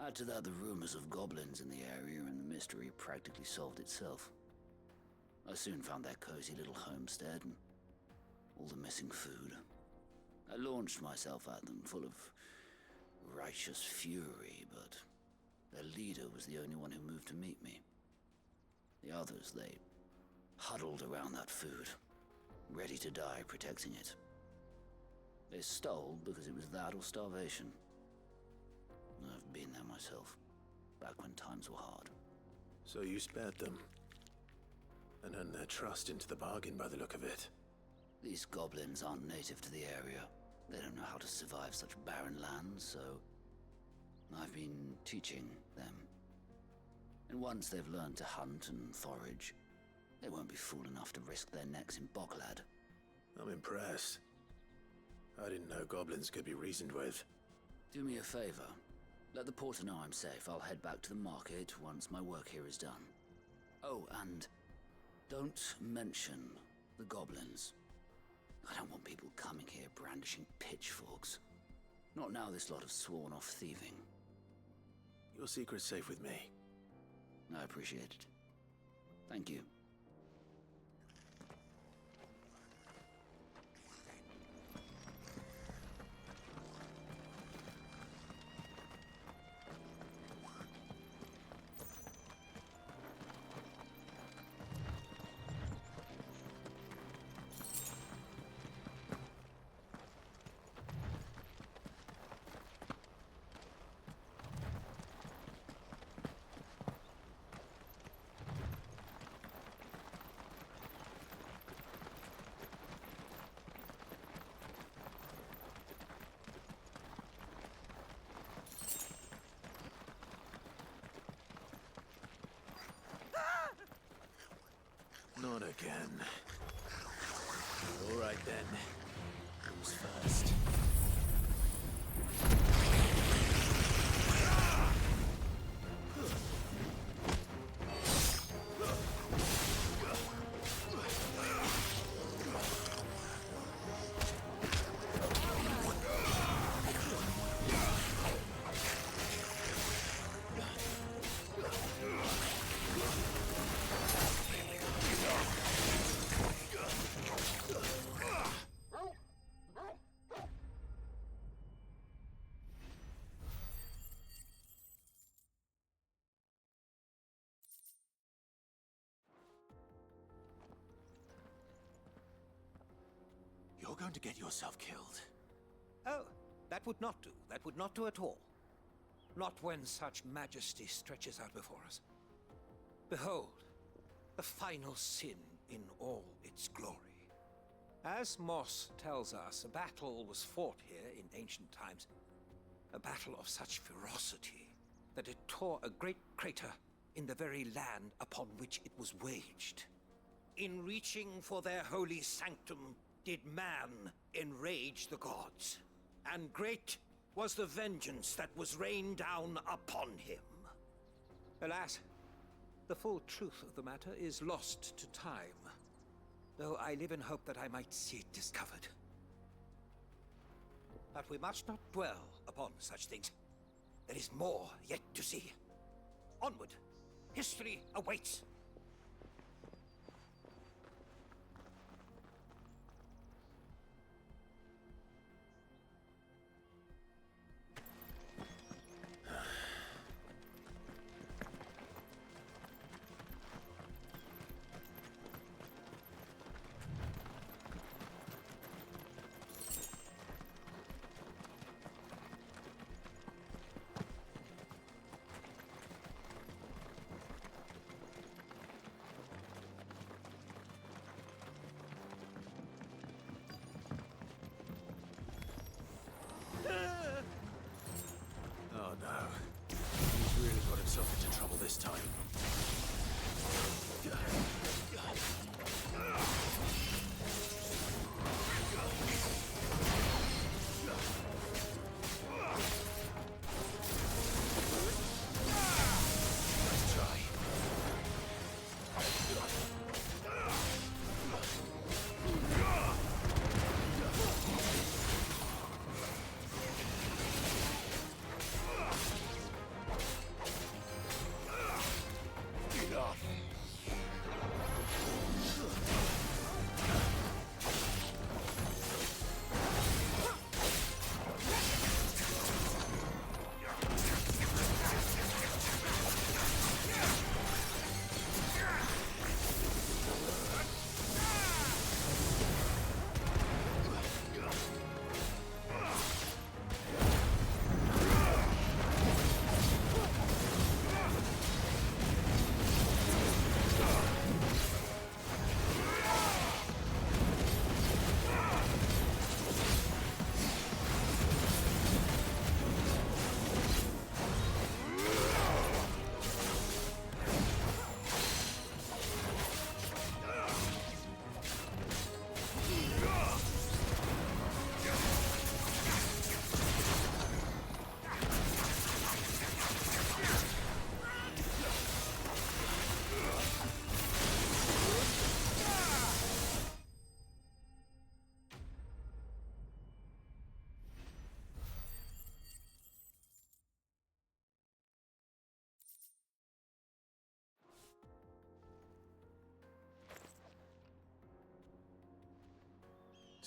Add to that the rumors of goblins in the area, and the mystery practically solved itself. I soon found their cozy little homestead and all the missing food. I launched myself at them, full of righteous fury, but their leader was the only one who moved to meet me. The others, they huddled around that food, ready to die protecting it. They stole because it was that or starvation. I've been there myself, back when times were hard. So you spared them, and earned their trust into the bargain by the look of it. These goblins aren't native to the area. They don't know how to survive such barren lands, so I've been teaching them. And once they've learned to hunt and forage, they won't be fool enough to risk their necks in Boklad. I'm impressed. I didn't know goblins could be reasoned with. Do me a favor. Let the porter know I'm safe. I'll head back to the market once my work here is done. Oh, and don't mention the goblins. I don't want people coming here brandishing pitchforks. Not now this lot have sworn off thieving. Your secret's safe with me. I appreciate it. Thank you. Not again. All right then. Who's first? You're going to get yourself killed. Oh, that would not do. That would not do at all. Not when such majesty stretches out before us. Behold, the final sin in all its glory. As Moss tells us, a battle was fought here in ancient times. A battle of such ferocity that it tore a great crater in the very land upon which it was waged. In reaching for their holy sanctum, did man enrage the gods, and great was the vengeance that was rained down upon him. Alas, the full truth of the matter is lost to time, though I live in hope that I might see it discovered. But we must not dwell upon such things. There is more yet to see. Onward! History awaits!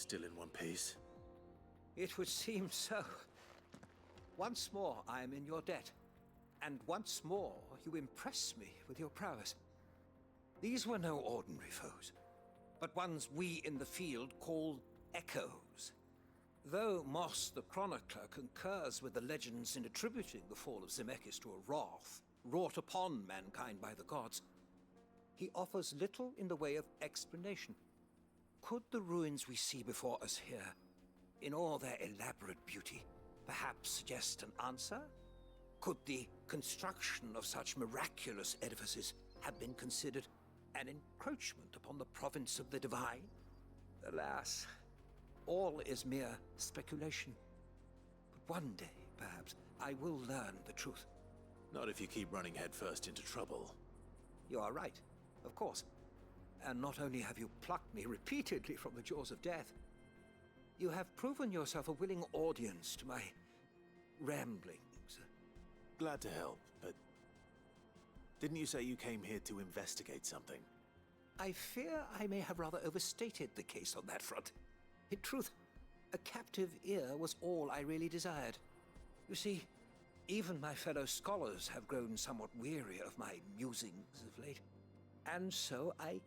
Still in one piece? It would seem so. Once more I am in your debt, and once more you impress me with your prowess. These were no ordinary foes, but ones we in the field call echoes. Though Moss the Chronicler concurs with the legends in attributing the fall of Zemeckis to a wrath wrought upon mankind by the gods, he offers little in the way of explanation. Could the ruins we see before us here, in all their elaborate beauty, perhaps suggest an answer? Could the construction of such miraculous edifices have been considered an encroachment upon the province of the divine? Alas, all is mere speculation. But one day, perhaps, I will learn the truth. Not if you keep running headfirst into trouble. You are right, of course. And not only have you plucked me repeatedly from the jaws of death, you have proven yourself a willing audience to my ramblings. Glad to help, but didn't you say you came here to investigate something? I fear I may have rather overstated the case on that front. In truth, a captive ear was all I really desired. You see, even my fellow scholars have grown somewhat weary of my musings of late. And so I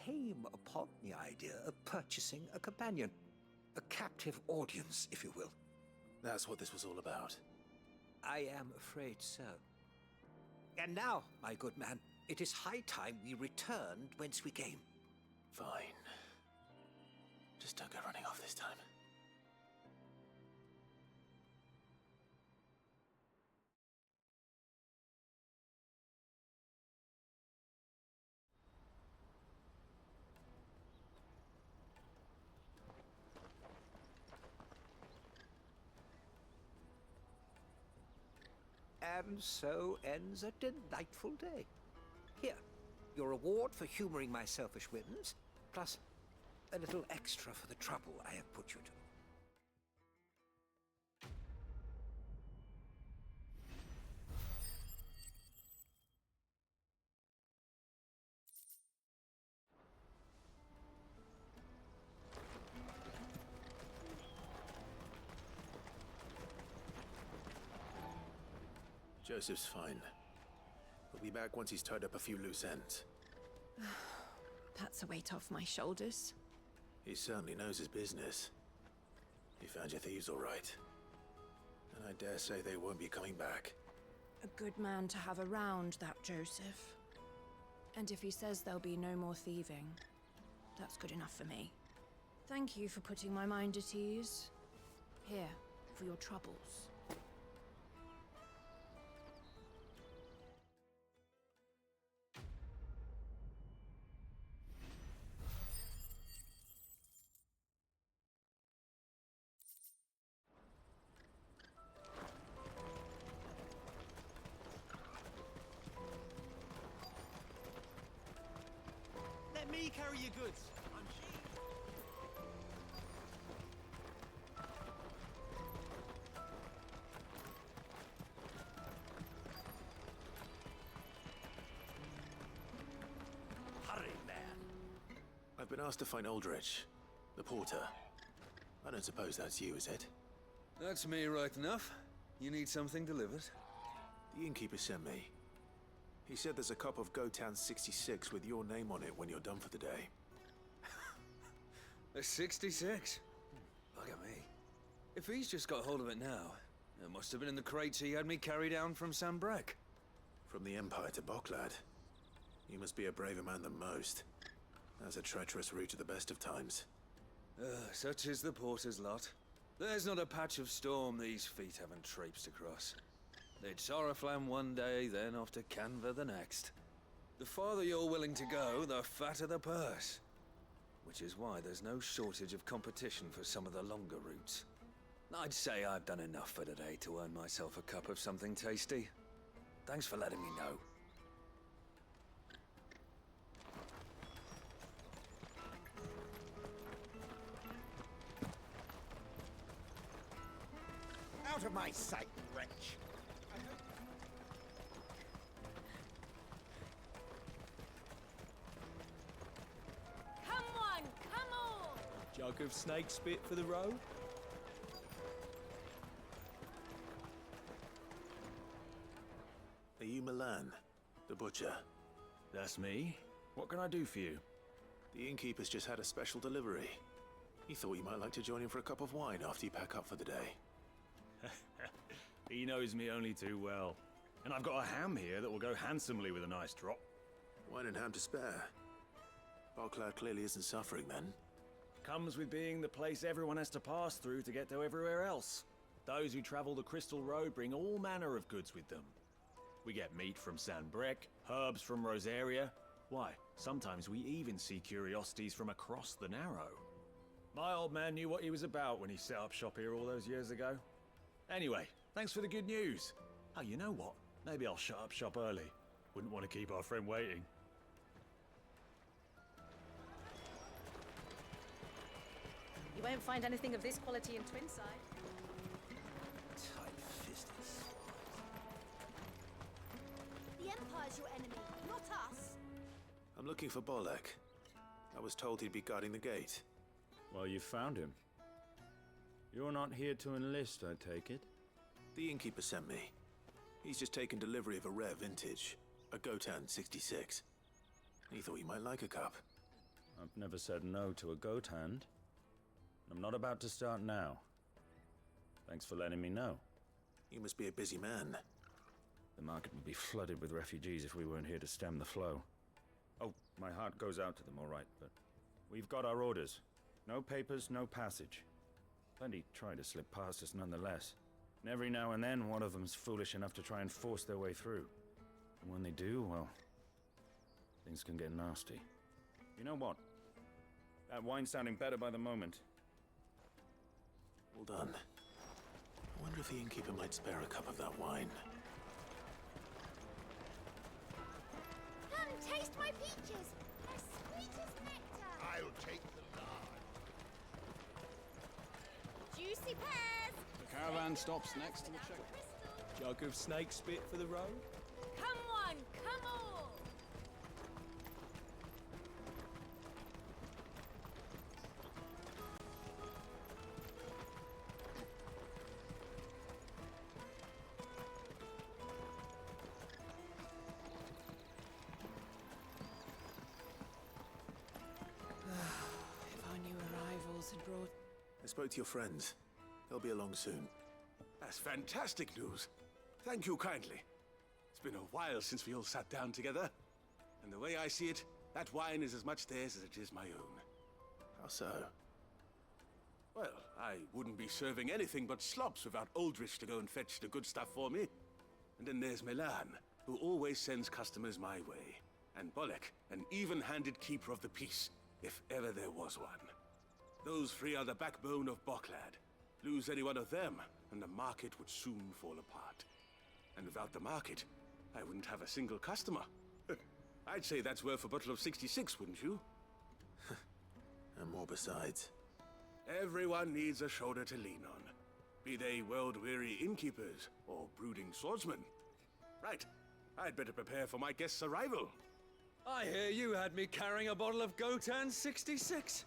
came upon the idea of purchasing a companion. A captive audience, if you will. That's what this was all about. I am afraid so. And now, my good man, it is high time we returned whence we came. Fine. Just don't go running off this time. And so ends a delightful day. Here, your reward for humoring my selfish whims, plus a little extra for the trouble I have put you to. Joseph's fine. He'll be back once he's tied up a few loose ends. That's a weight off my shoulders. He certainly knows his business. He found your thieves all right. And I dare say they won't be coming back. A good man to have around, that Joseph. And if he says there'll be no more thieving, that's good enough for me. Thank you for putting my mind at ease. Here, for your troubles. Let me carry your goods. I'm cheap. Hurry, man. I've been asked to find Aldrich, the porter. I don't suppose that's you, is it? That's me right enough. You need something delivered? The innkeeper sent me. He said there's a cop of Gotown 66 with your name on it when you're done for the day. A 66? Look at me. If he's just got hold of it now, it must have been in the crates he had me carry down from Sambrek. From the Empire to Boklad. You must be a braver man than most. That's a treacherous route at the best of times. Such is the porter's lot. There's not a patch of storm these feet haven't traipsed across. They'd Soraflam one day, then off to Canva the next. The farther you're willing to go, the fatter the purse. Which is why there's no shortage of competition for some of the longer routes. I'd say I've done enough for today to earn myself a cup of something tasty. Thanks for letting me know. Out of my sight, wretch! Come on, come on! Jug of snake spit for the road? Are you Milan, the butcher? That's me. What can I do for you? The innkeeper's just had a special delivery. He thought you might like to join him for a cup of wine after you pack up for the day. He knows me only too well. And I've got a ham here that will go handsomely with a nice drop. Wine and ham to spare. Boklad clearly isn't suffering then. Comes with being the place everyone has to pass through to get to everywhere else. Those who travel the Crystal Road bring all manner of goods with them. We get meat from Sanbrec, herbs from Rosaria. Why, sometimes we even see curiosities from across the Narrow. My old man knew what he was about when he set up shop here all those years ago. Anyway, thanks for the good news. Oh, you know what? Maybe I'll shut up shop early. Wouldn't want to keep our friend waiting. You won't find anything of this quality in Twinside. Tight-fisted. The Empire's your enemy, not us. I'm looking for Bolek. I was told he'd be guarding the gate. Well, you found him. You're not here to enlist, I take it? The innkeeper sent me. He's just taken delivery of a rare vintage, a Gotan 66. He thought you might like a cup. I've never said no to a goat hand. I'm not about to start now. Thanks for letting me know. You must be a busy man. The market would be flooded with refugees if we weren't here to stem the flow. Oh, my heart goes out to them, all right, but we've got our orders. No papers, no passage. Plenty try to slip past us nonetheless. And every now and then, one of them's foolish enough to try and force their way through. And when they do, well, things can get nasty. You know what? That wine's sounding better by the moment. Well done. I wonder if the innkeeper might spare a cup of that wine. Come, taste my peaches. They're sweet as nectar. I'll take the lard. Juicy pears. The caravan stops next to the check. Jug of snake spit for the road? Come one, come all. If our new arrivals had brought... I spoke to your friends. They'll be along soon. That's fantastic news. Thank you kindly. It's been a while since we all sat down together. And the way I see it, that wine is as much theirs as it is my own. How so? Well, I wouldn't be serving anything but slops without Aldrich to go and fetch the good stuff for me. And then there's Milan, who always sends customers my way. And Bolek, an even-handed keeper of the peace, if ever there was one. Those three are the backbone of Boklad. Lose any one of them, and the market would soon fall apart. And without the market, I wouldn't have a single customer. I'd say that's worth a bottle of 66, wouldn't you? And more besides. Everyone needs a shoulder to lean on. Be they world-weary innkeepers or brooding swordsmen. Right, I'd better prepare for my guest's arrival. I hear you had me carrying a bottle of Gotan 66.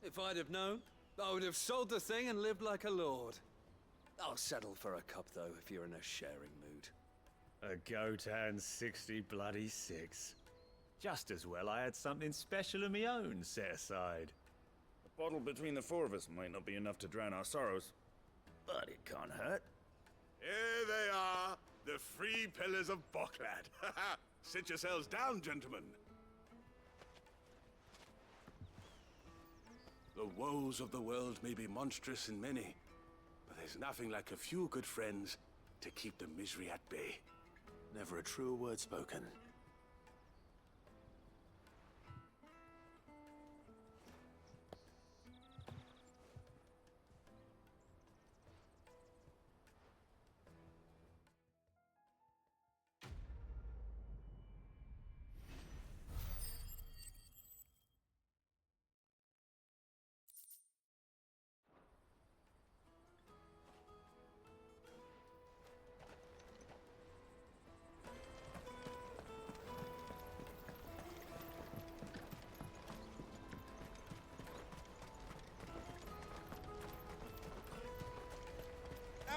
If I'd have known, I would have sold the thing and lived like a lord. I'll settle for a cup, though, if you're in a sharing mood. A Gotan 66. Just as well I had something special of my own set aside. A bottle between the four of us might not be enough to drown our sorrows, but it can't hurt. Here they are, the three pillars of Boklad. Sit yourselves down, gentlemen. The woes of the world may be monstrous in many, but there's nothing like a few good friends to keep the misery at bay. Never a truer word spoken.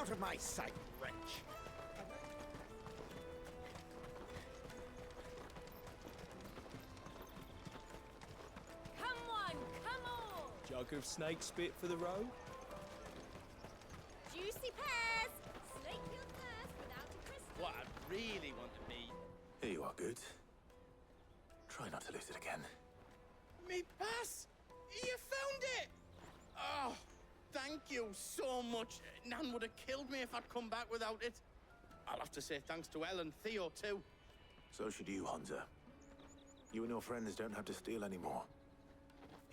out of my sight, wretch! Come on, come on! Jug of snake spit for the road? Juicy pears! Slake your thirst without a crystal. What I really want to be. Here you are, Goods. Try not to lose it again. Me pass! You found it! Oh, thank you so much. Nan would have killed me if I'd come back without it. I'll have to say thanks to Elle and Theo, too. So should you, Hansa. You and your friends don't have to steal anymore.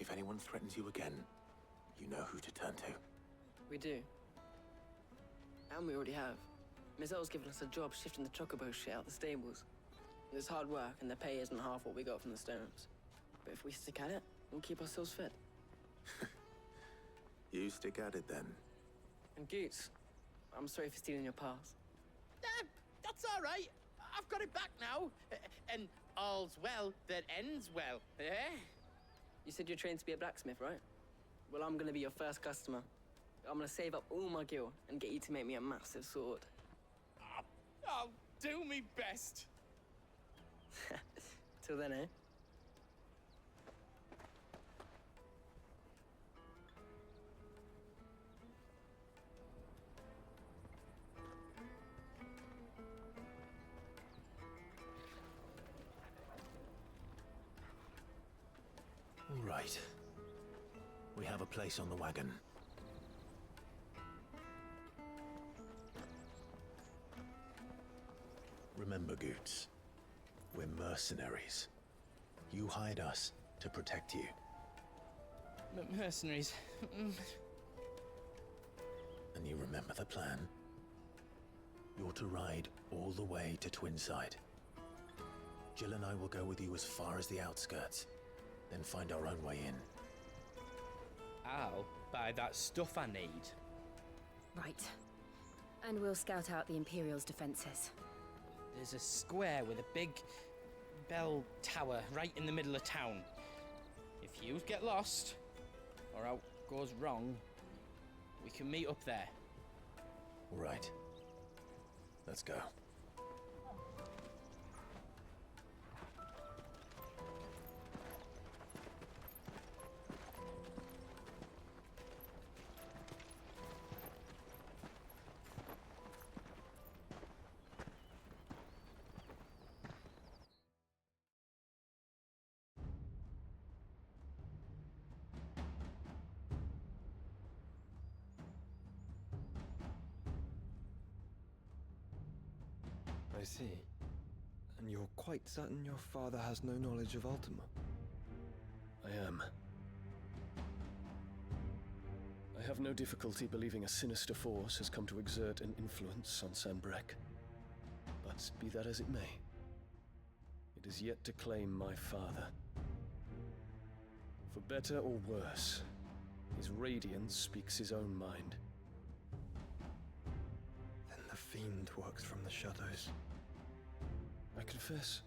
If anyone threatens you again, you know who to turn to. We do. And we already have. Miss Elle's given us a job shifting the chocobo shit out the stables. It's hard work, and the pay isn't half what we got from the stones. But if we stick at it, we'll keep ourselves fit. You stick at it then. And Goots, I'm sorry for stealing your pass. That's all right. I've got it back now. And all's well that ends well, eh? You said you're trained to be a blacksmith, right? Well, I'm gonna be your first customer. I'm gonna save up all my gil and get you to make me a massive sword. I'll do me best. Till then, eh? All right. We have a place on the wagon. Remember, Goots, we're mercenaries. You hired us to protect you. But mercenaries... And you remember the plan? You're to ride all the way to Twinside. Jill and I will go with you as far as the outskirts, then find our own way in. I'll buy that stuff I need. Right. And we'll scout out the Imperial's defenses. There's a square with a big bell tower right in the middle of town. If you get lost, or out goes wrong, we can meet up there. All right. Let's go. I see. And you're quite certain your father has no knowledge of Ultima? I am. I have no difficulty believing a sinister force has come to exert an influence on Sanbreque. But be that as it may, it is yet to claim my father. For better or worse, his radiance speaks his own mind. Then the fiend works from the shadows. I confess,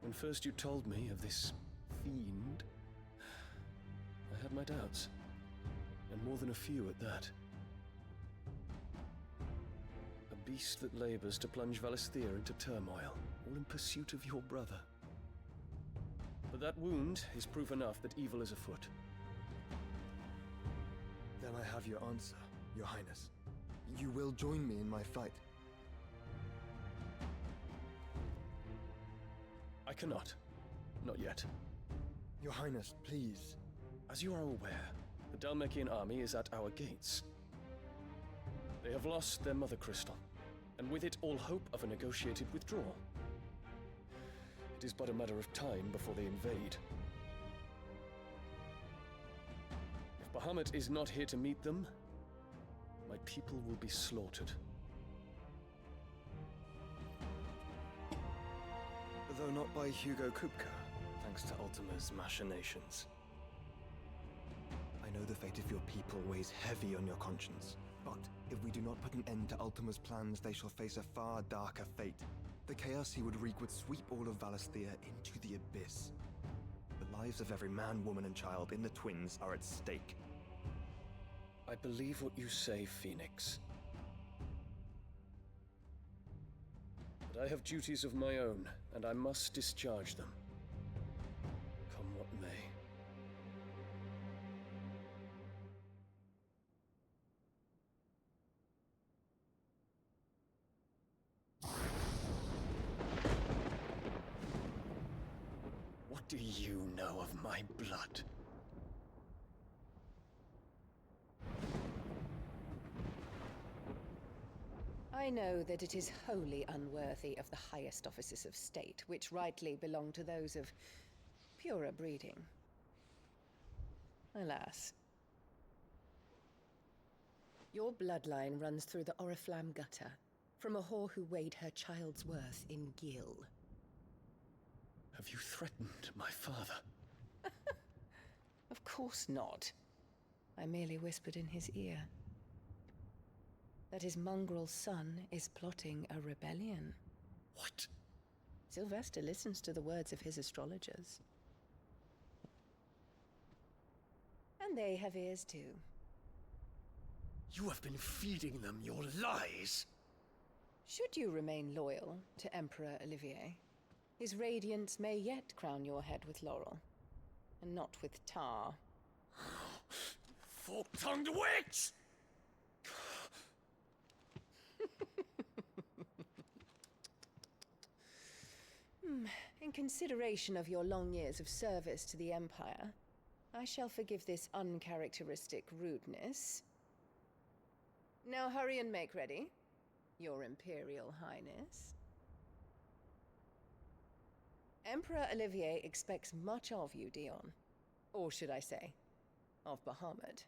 when first you told me of this fiend, I had my doubts, and more than a few at that. A beast that labors to plunge Valisthea into turmoil, all in pursuit of your brother. But that wound is proof enough that evil is afoot. Then I have your answer, Your Highness. You will join me in my fight. I cannot. Not yet. Your Highness, please. As you are aware, the Dhalmekian army is at our gates. They have lost their mother crystal, and with it all hope of a negotiated withdrawal. It is but a matter of time before they invade. If Bahamut is not here to meet them, my people will be slaughtered. Though not by Hugo Kupka, thanks to Ultima's machinations. I know the fate of your people weighs heavy on your conscience, but if we do not put an end to Ultima's plans, they shall face a far darker fate. The chaos he would wreak would sweep all of Valisthea into the abyss. The lives of every man, woman, and child in the Twins are at stake. I believe what you say, Phoenix. I have duties of my own, and I must discharge them. Come what may. What do you know of my blood? I know that it is wholly unworthy of the highest offices of state, which rightly belong to those of purer breeding. Alas. Your bloodline runs through the Oriflamme gutter, from a whore who weighed her child's worth in gil. Have you threatened my father? Of course not. I merely whispered in his ear that his mongrel son is plotting a rebellion. What? Sylvester listens to the words of his astrologers. And they have ears too. You have been feeding them your lies! Should you remain loyal to Emperor Olivier, his radiance may yet crown your head with laurel, and not with tar. Fork-tongued witch! In consideration of your long years of service to the Empire, I shall forgive this uncharacteristic rudeness. Now hurry and make ready, Your Imperial Highness. Emperor Olivier expects much of you, Dion. Or should I say, of Bahamut.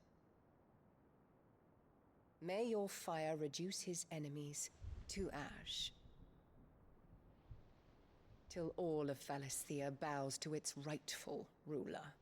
May your fire reduce his enemies to ash, till all of Valisthea bows to its rightful ruler.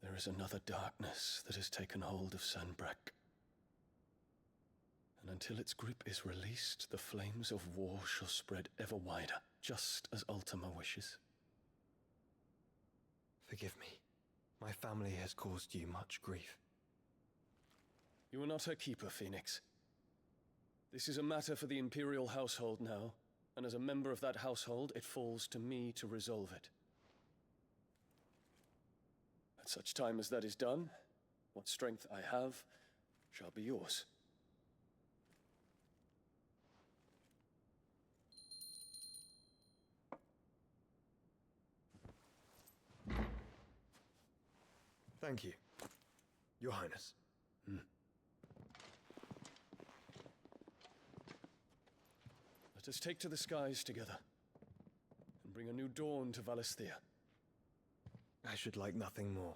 There is another darkness that has taken hold of Sanbreque. And until its grip is released, the flames of war shall spread ever wider, just as Ultima wishes. Forgive me. My family has caused you much grief. You are not her keeper, Phoenix. This is a matter for the Imperial household now, and as a member of that household, it falls to me to resolve it. At such time as that is done, what strength I have shall be yours. Thank you, Your Highness. Let us take to the skies together, and bring a new dawn to Valisthea. I should like nothing more.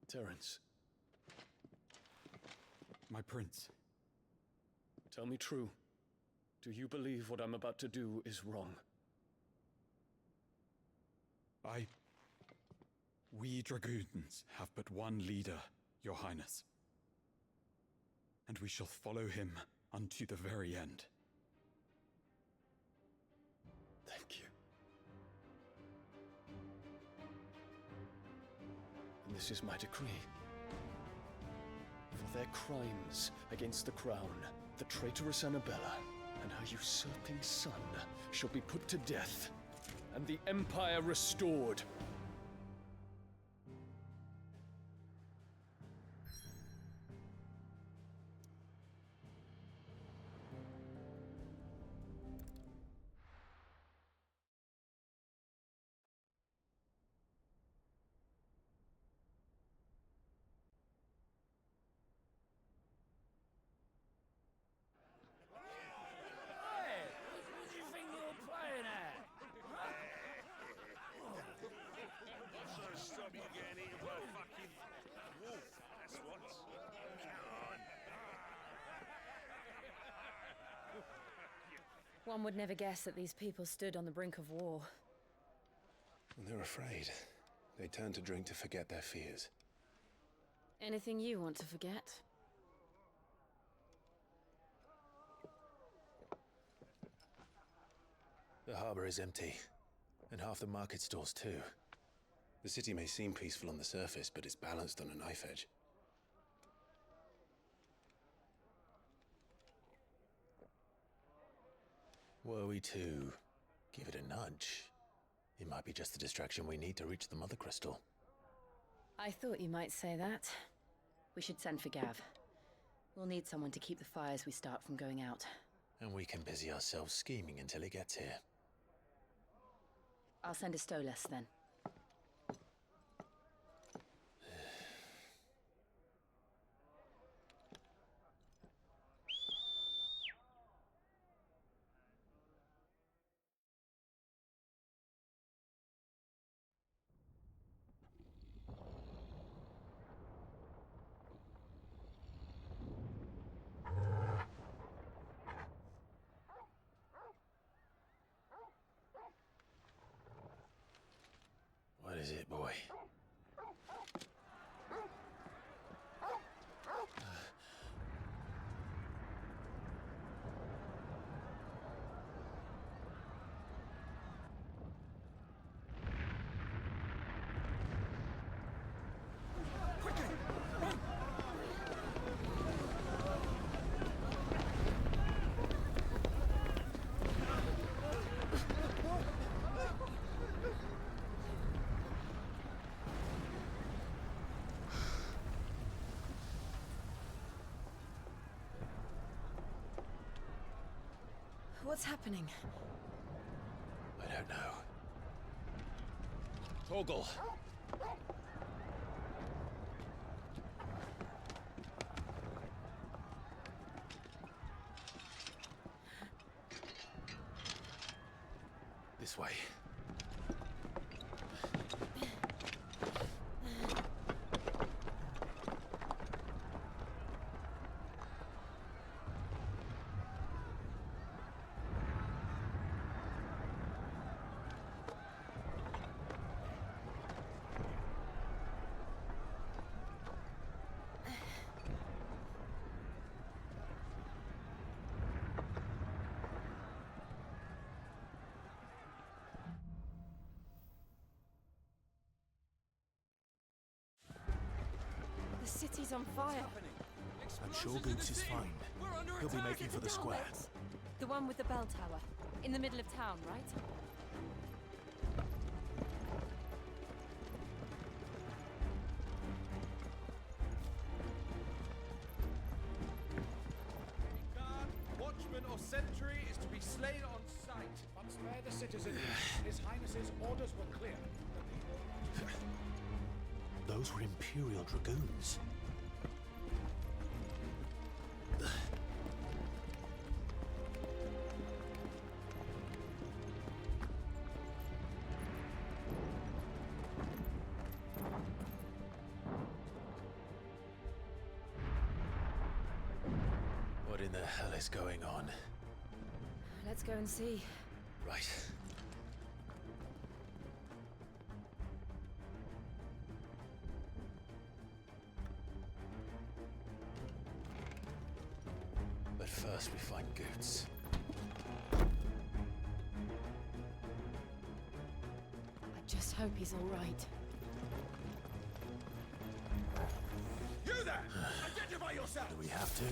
Terence. My prince. Tell me true. Do you believe what I'm about to do is wrong? We dragoons have but one leader, Your Highness. And we shall follow him unto the very end. Thank you. And this is my decree. For their crimes against the crown, the traitorous Annabella and her usurping son shall be put to death, and the Empire restored. One would never guess that these people stood on the brink of war. And they're afraid. They turn to drink to forget their fears. Anything you want to forget? The harbor is empty, and half the market stalls too. The city may seem peaceful on the surface, but it's balanced on a knife edge. Were we to give it a nudge, it might be just the distraction we need to reach the Mother Crystal. I thought you might say that. We should send for Gav. We'll need someone to keep the fires we start from going out. And we can busy ourselves scheming until he gets here. I'll send a Stolas then. What is it, boy? What's happening? I don't know. Torgal! This way. The city's on fire. I'm sure Goots is fine. He'll be making for the square. The one with the bell tower. In the middle of town, right? Guard, watchman or sentry is to be slain on sight. But spare the citizen. His Highness's orders were clear. Those were Imperial Dragoons. What in the hell is going on? Let's go and see. Right. But first we find Goots. I just hope he's all right. You there! Identify yourself! Do we have to?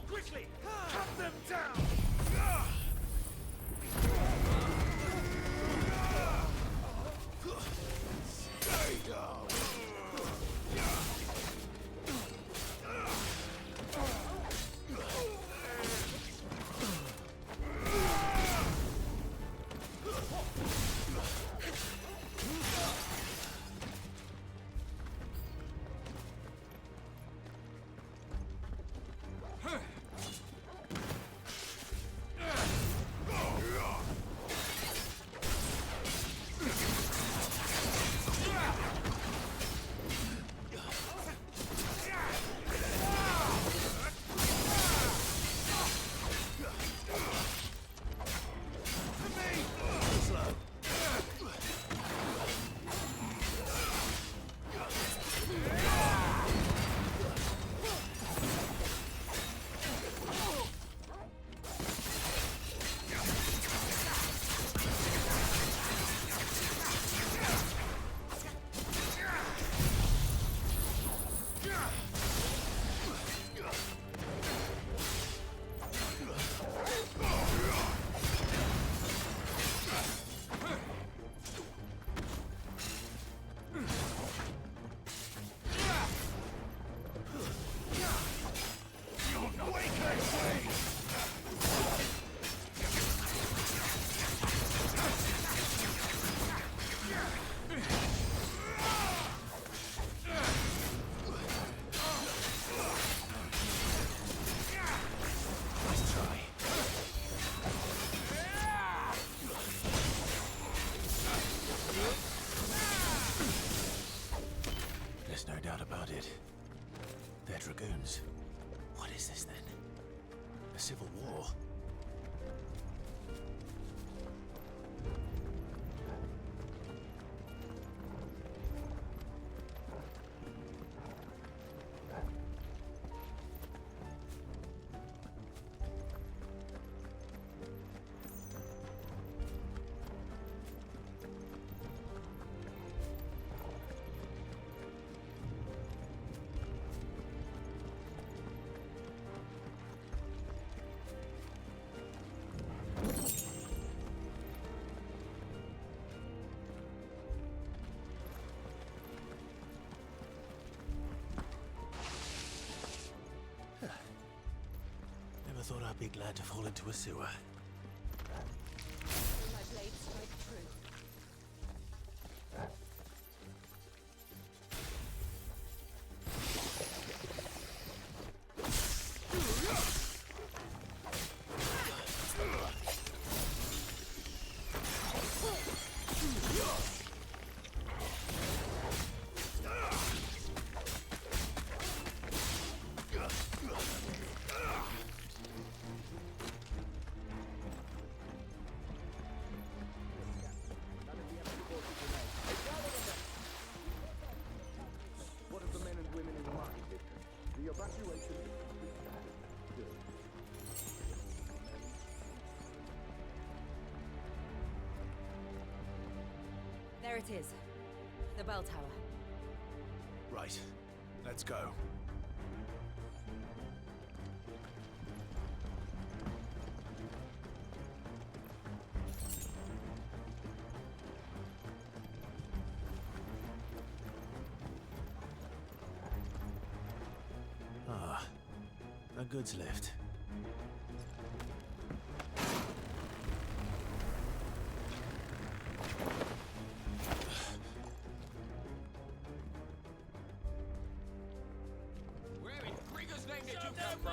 Quickly! Cut them down! Stay down! it. They're dragoons. What is this then? A civil war? Never thought I'd be glad to fall into a sewer. Will my blade strike true? What of the men and women in the market district? The evacuation is complete. Good. There it is. The bell tower. Right. Let's go. Ah, a goods lift. Where in Grigger's name did you come from?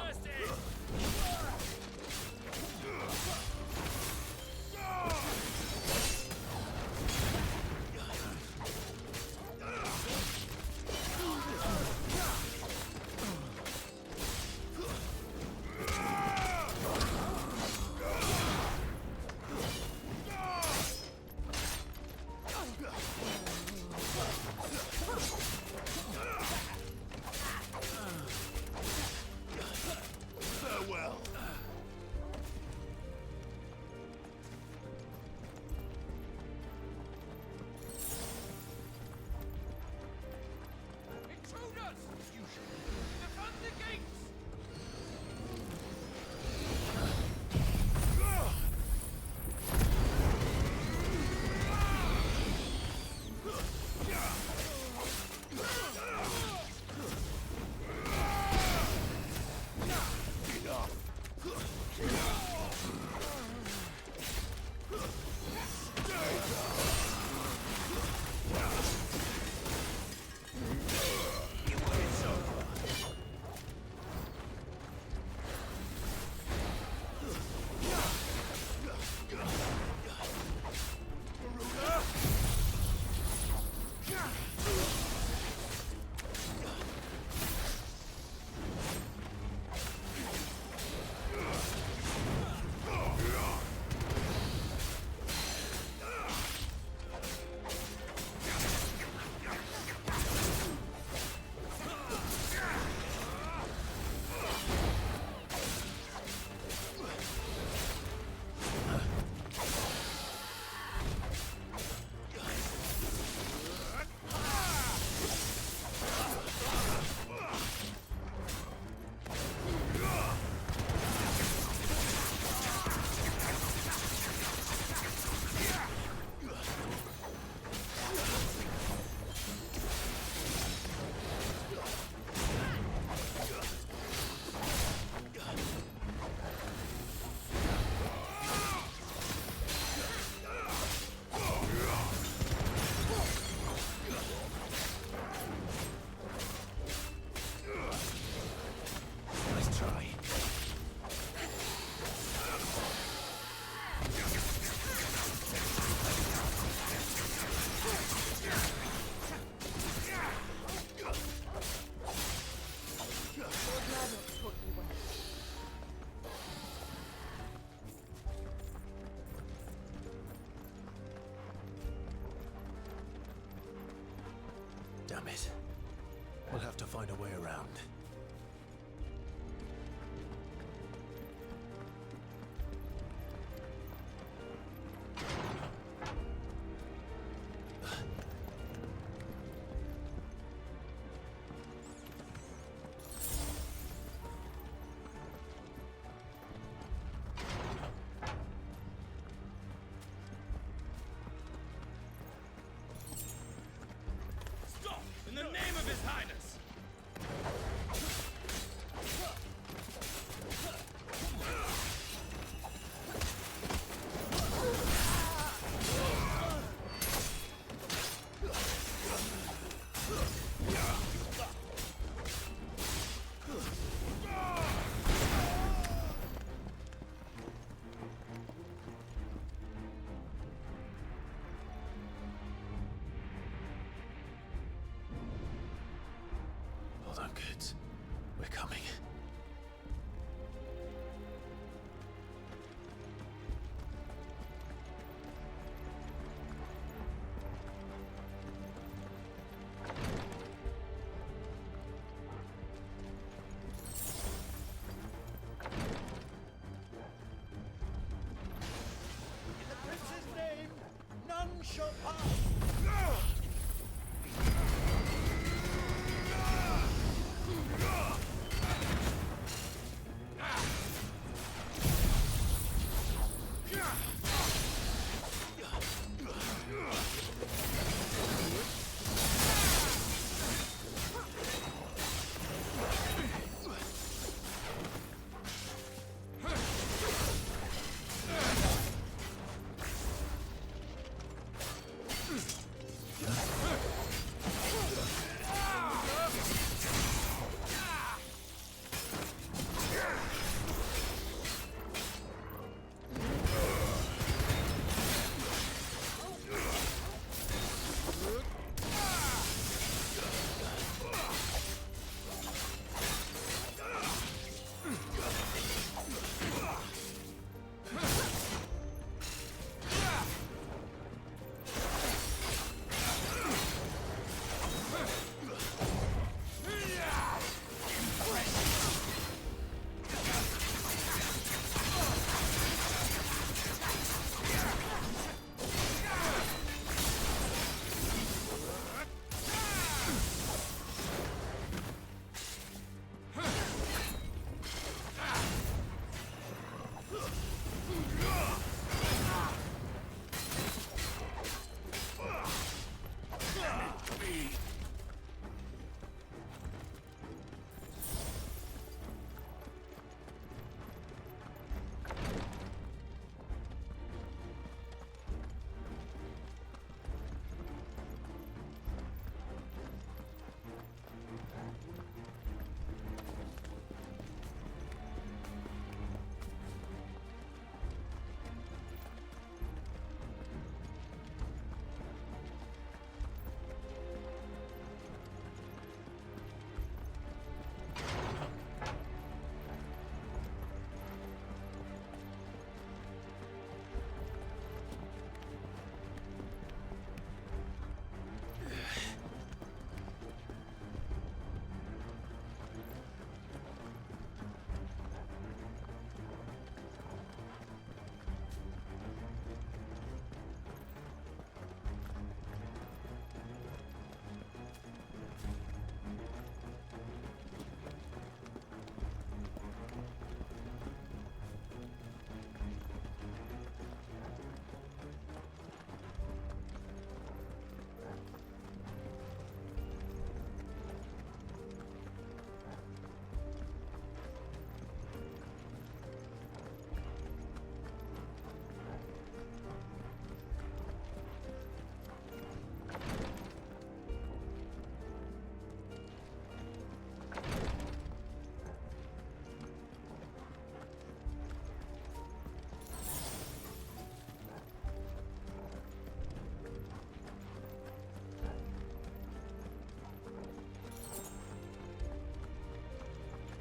it. We'll have to find a way around. In the name of His Highness! Hold on, kids. We're coming. In the Prince's name, none shall pass!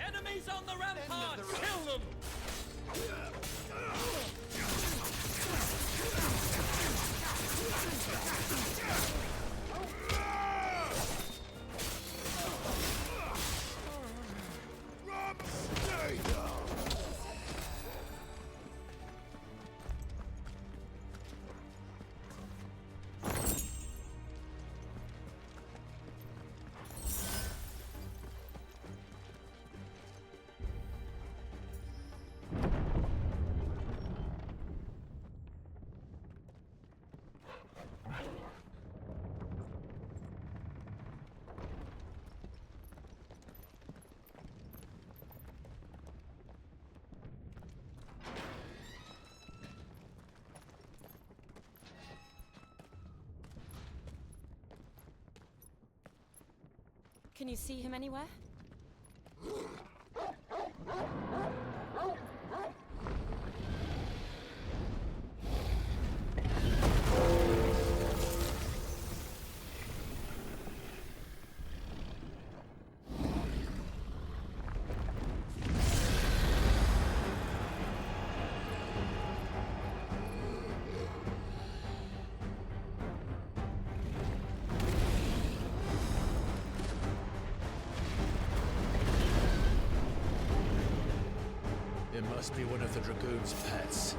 Enemies on the ramparts! Kill them! Can you see him anywhere? It must be one of the Dragoon's pets.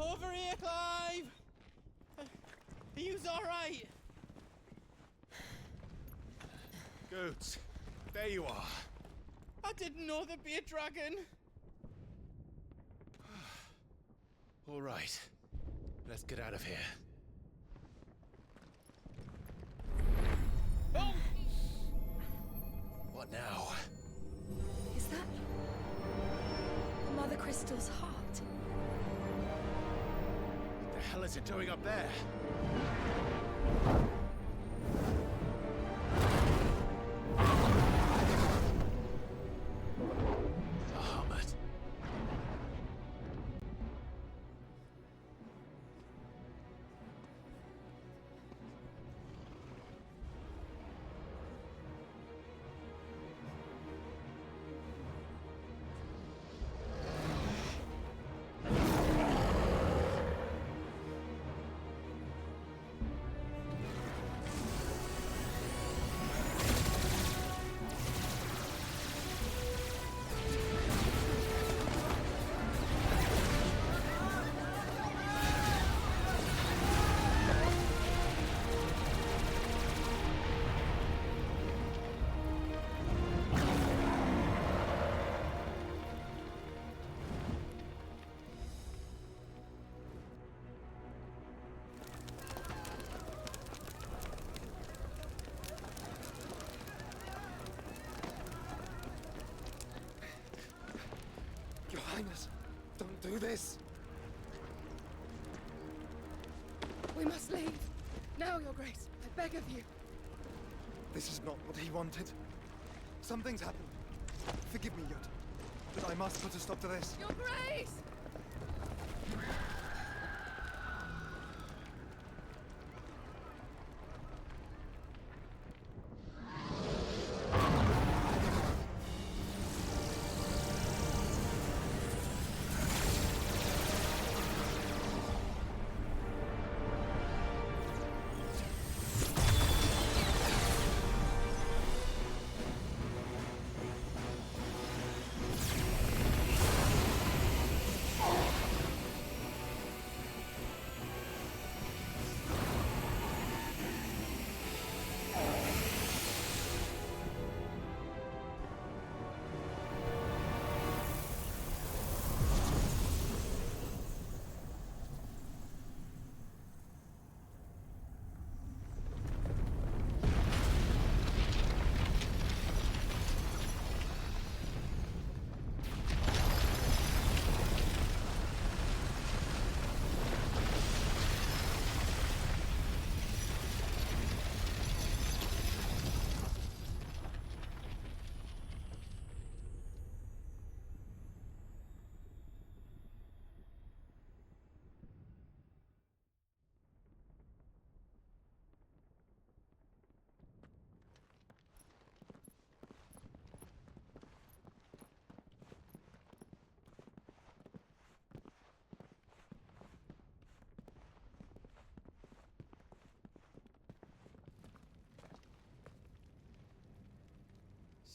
Over here, Clive! Are you alright? Goods, there you are. I didn't know there'd be a dragon. All right, let's get out of here. Oh! What now? Is that Mother Crystal's heart? What the hell is it doing up there? Bahamut. Your Highness, don't do this. We must leave. Now, Your Grace. I beg of you. This is not what he wanted. Something's happened. Forgive me, Yud, but I must put a stop to this. Your Grace!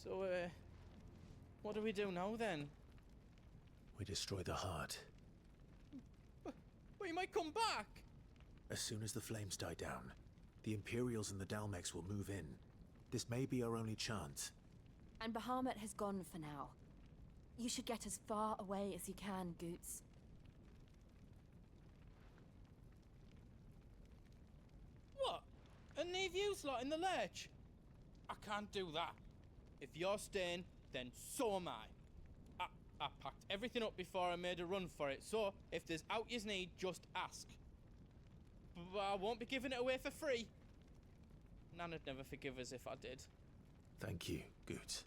So, what do we do now then? We destroy the heart. But he might come back! As soon as the flames die down, the Imperials and the Dalmex will move in. This may be our only chance. And Bahamut has gone for now. You should get as far away as you can, Goots. What? And leave you lot in the lurch? I can't do that. If you're staying, then so am I. I packed everything up before I made a run for it, so if there's out you need, just ask. But I won't be giving it away for free. Nana'd never forgive us if I did. Thank you, Goots.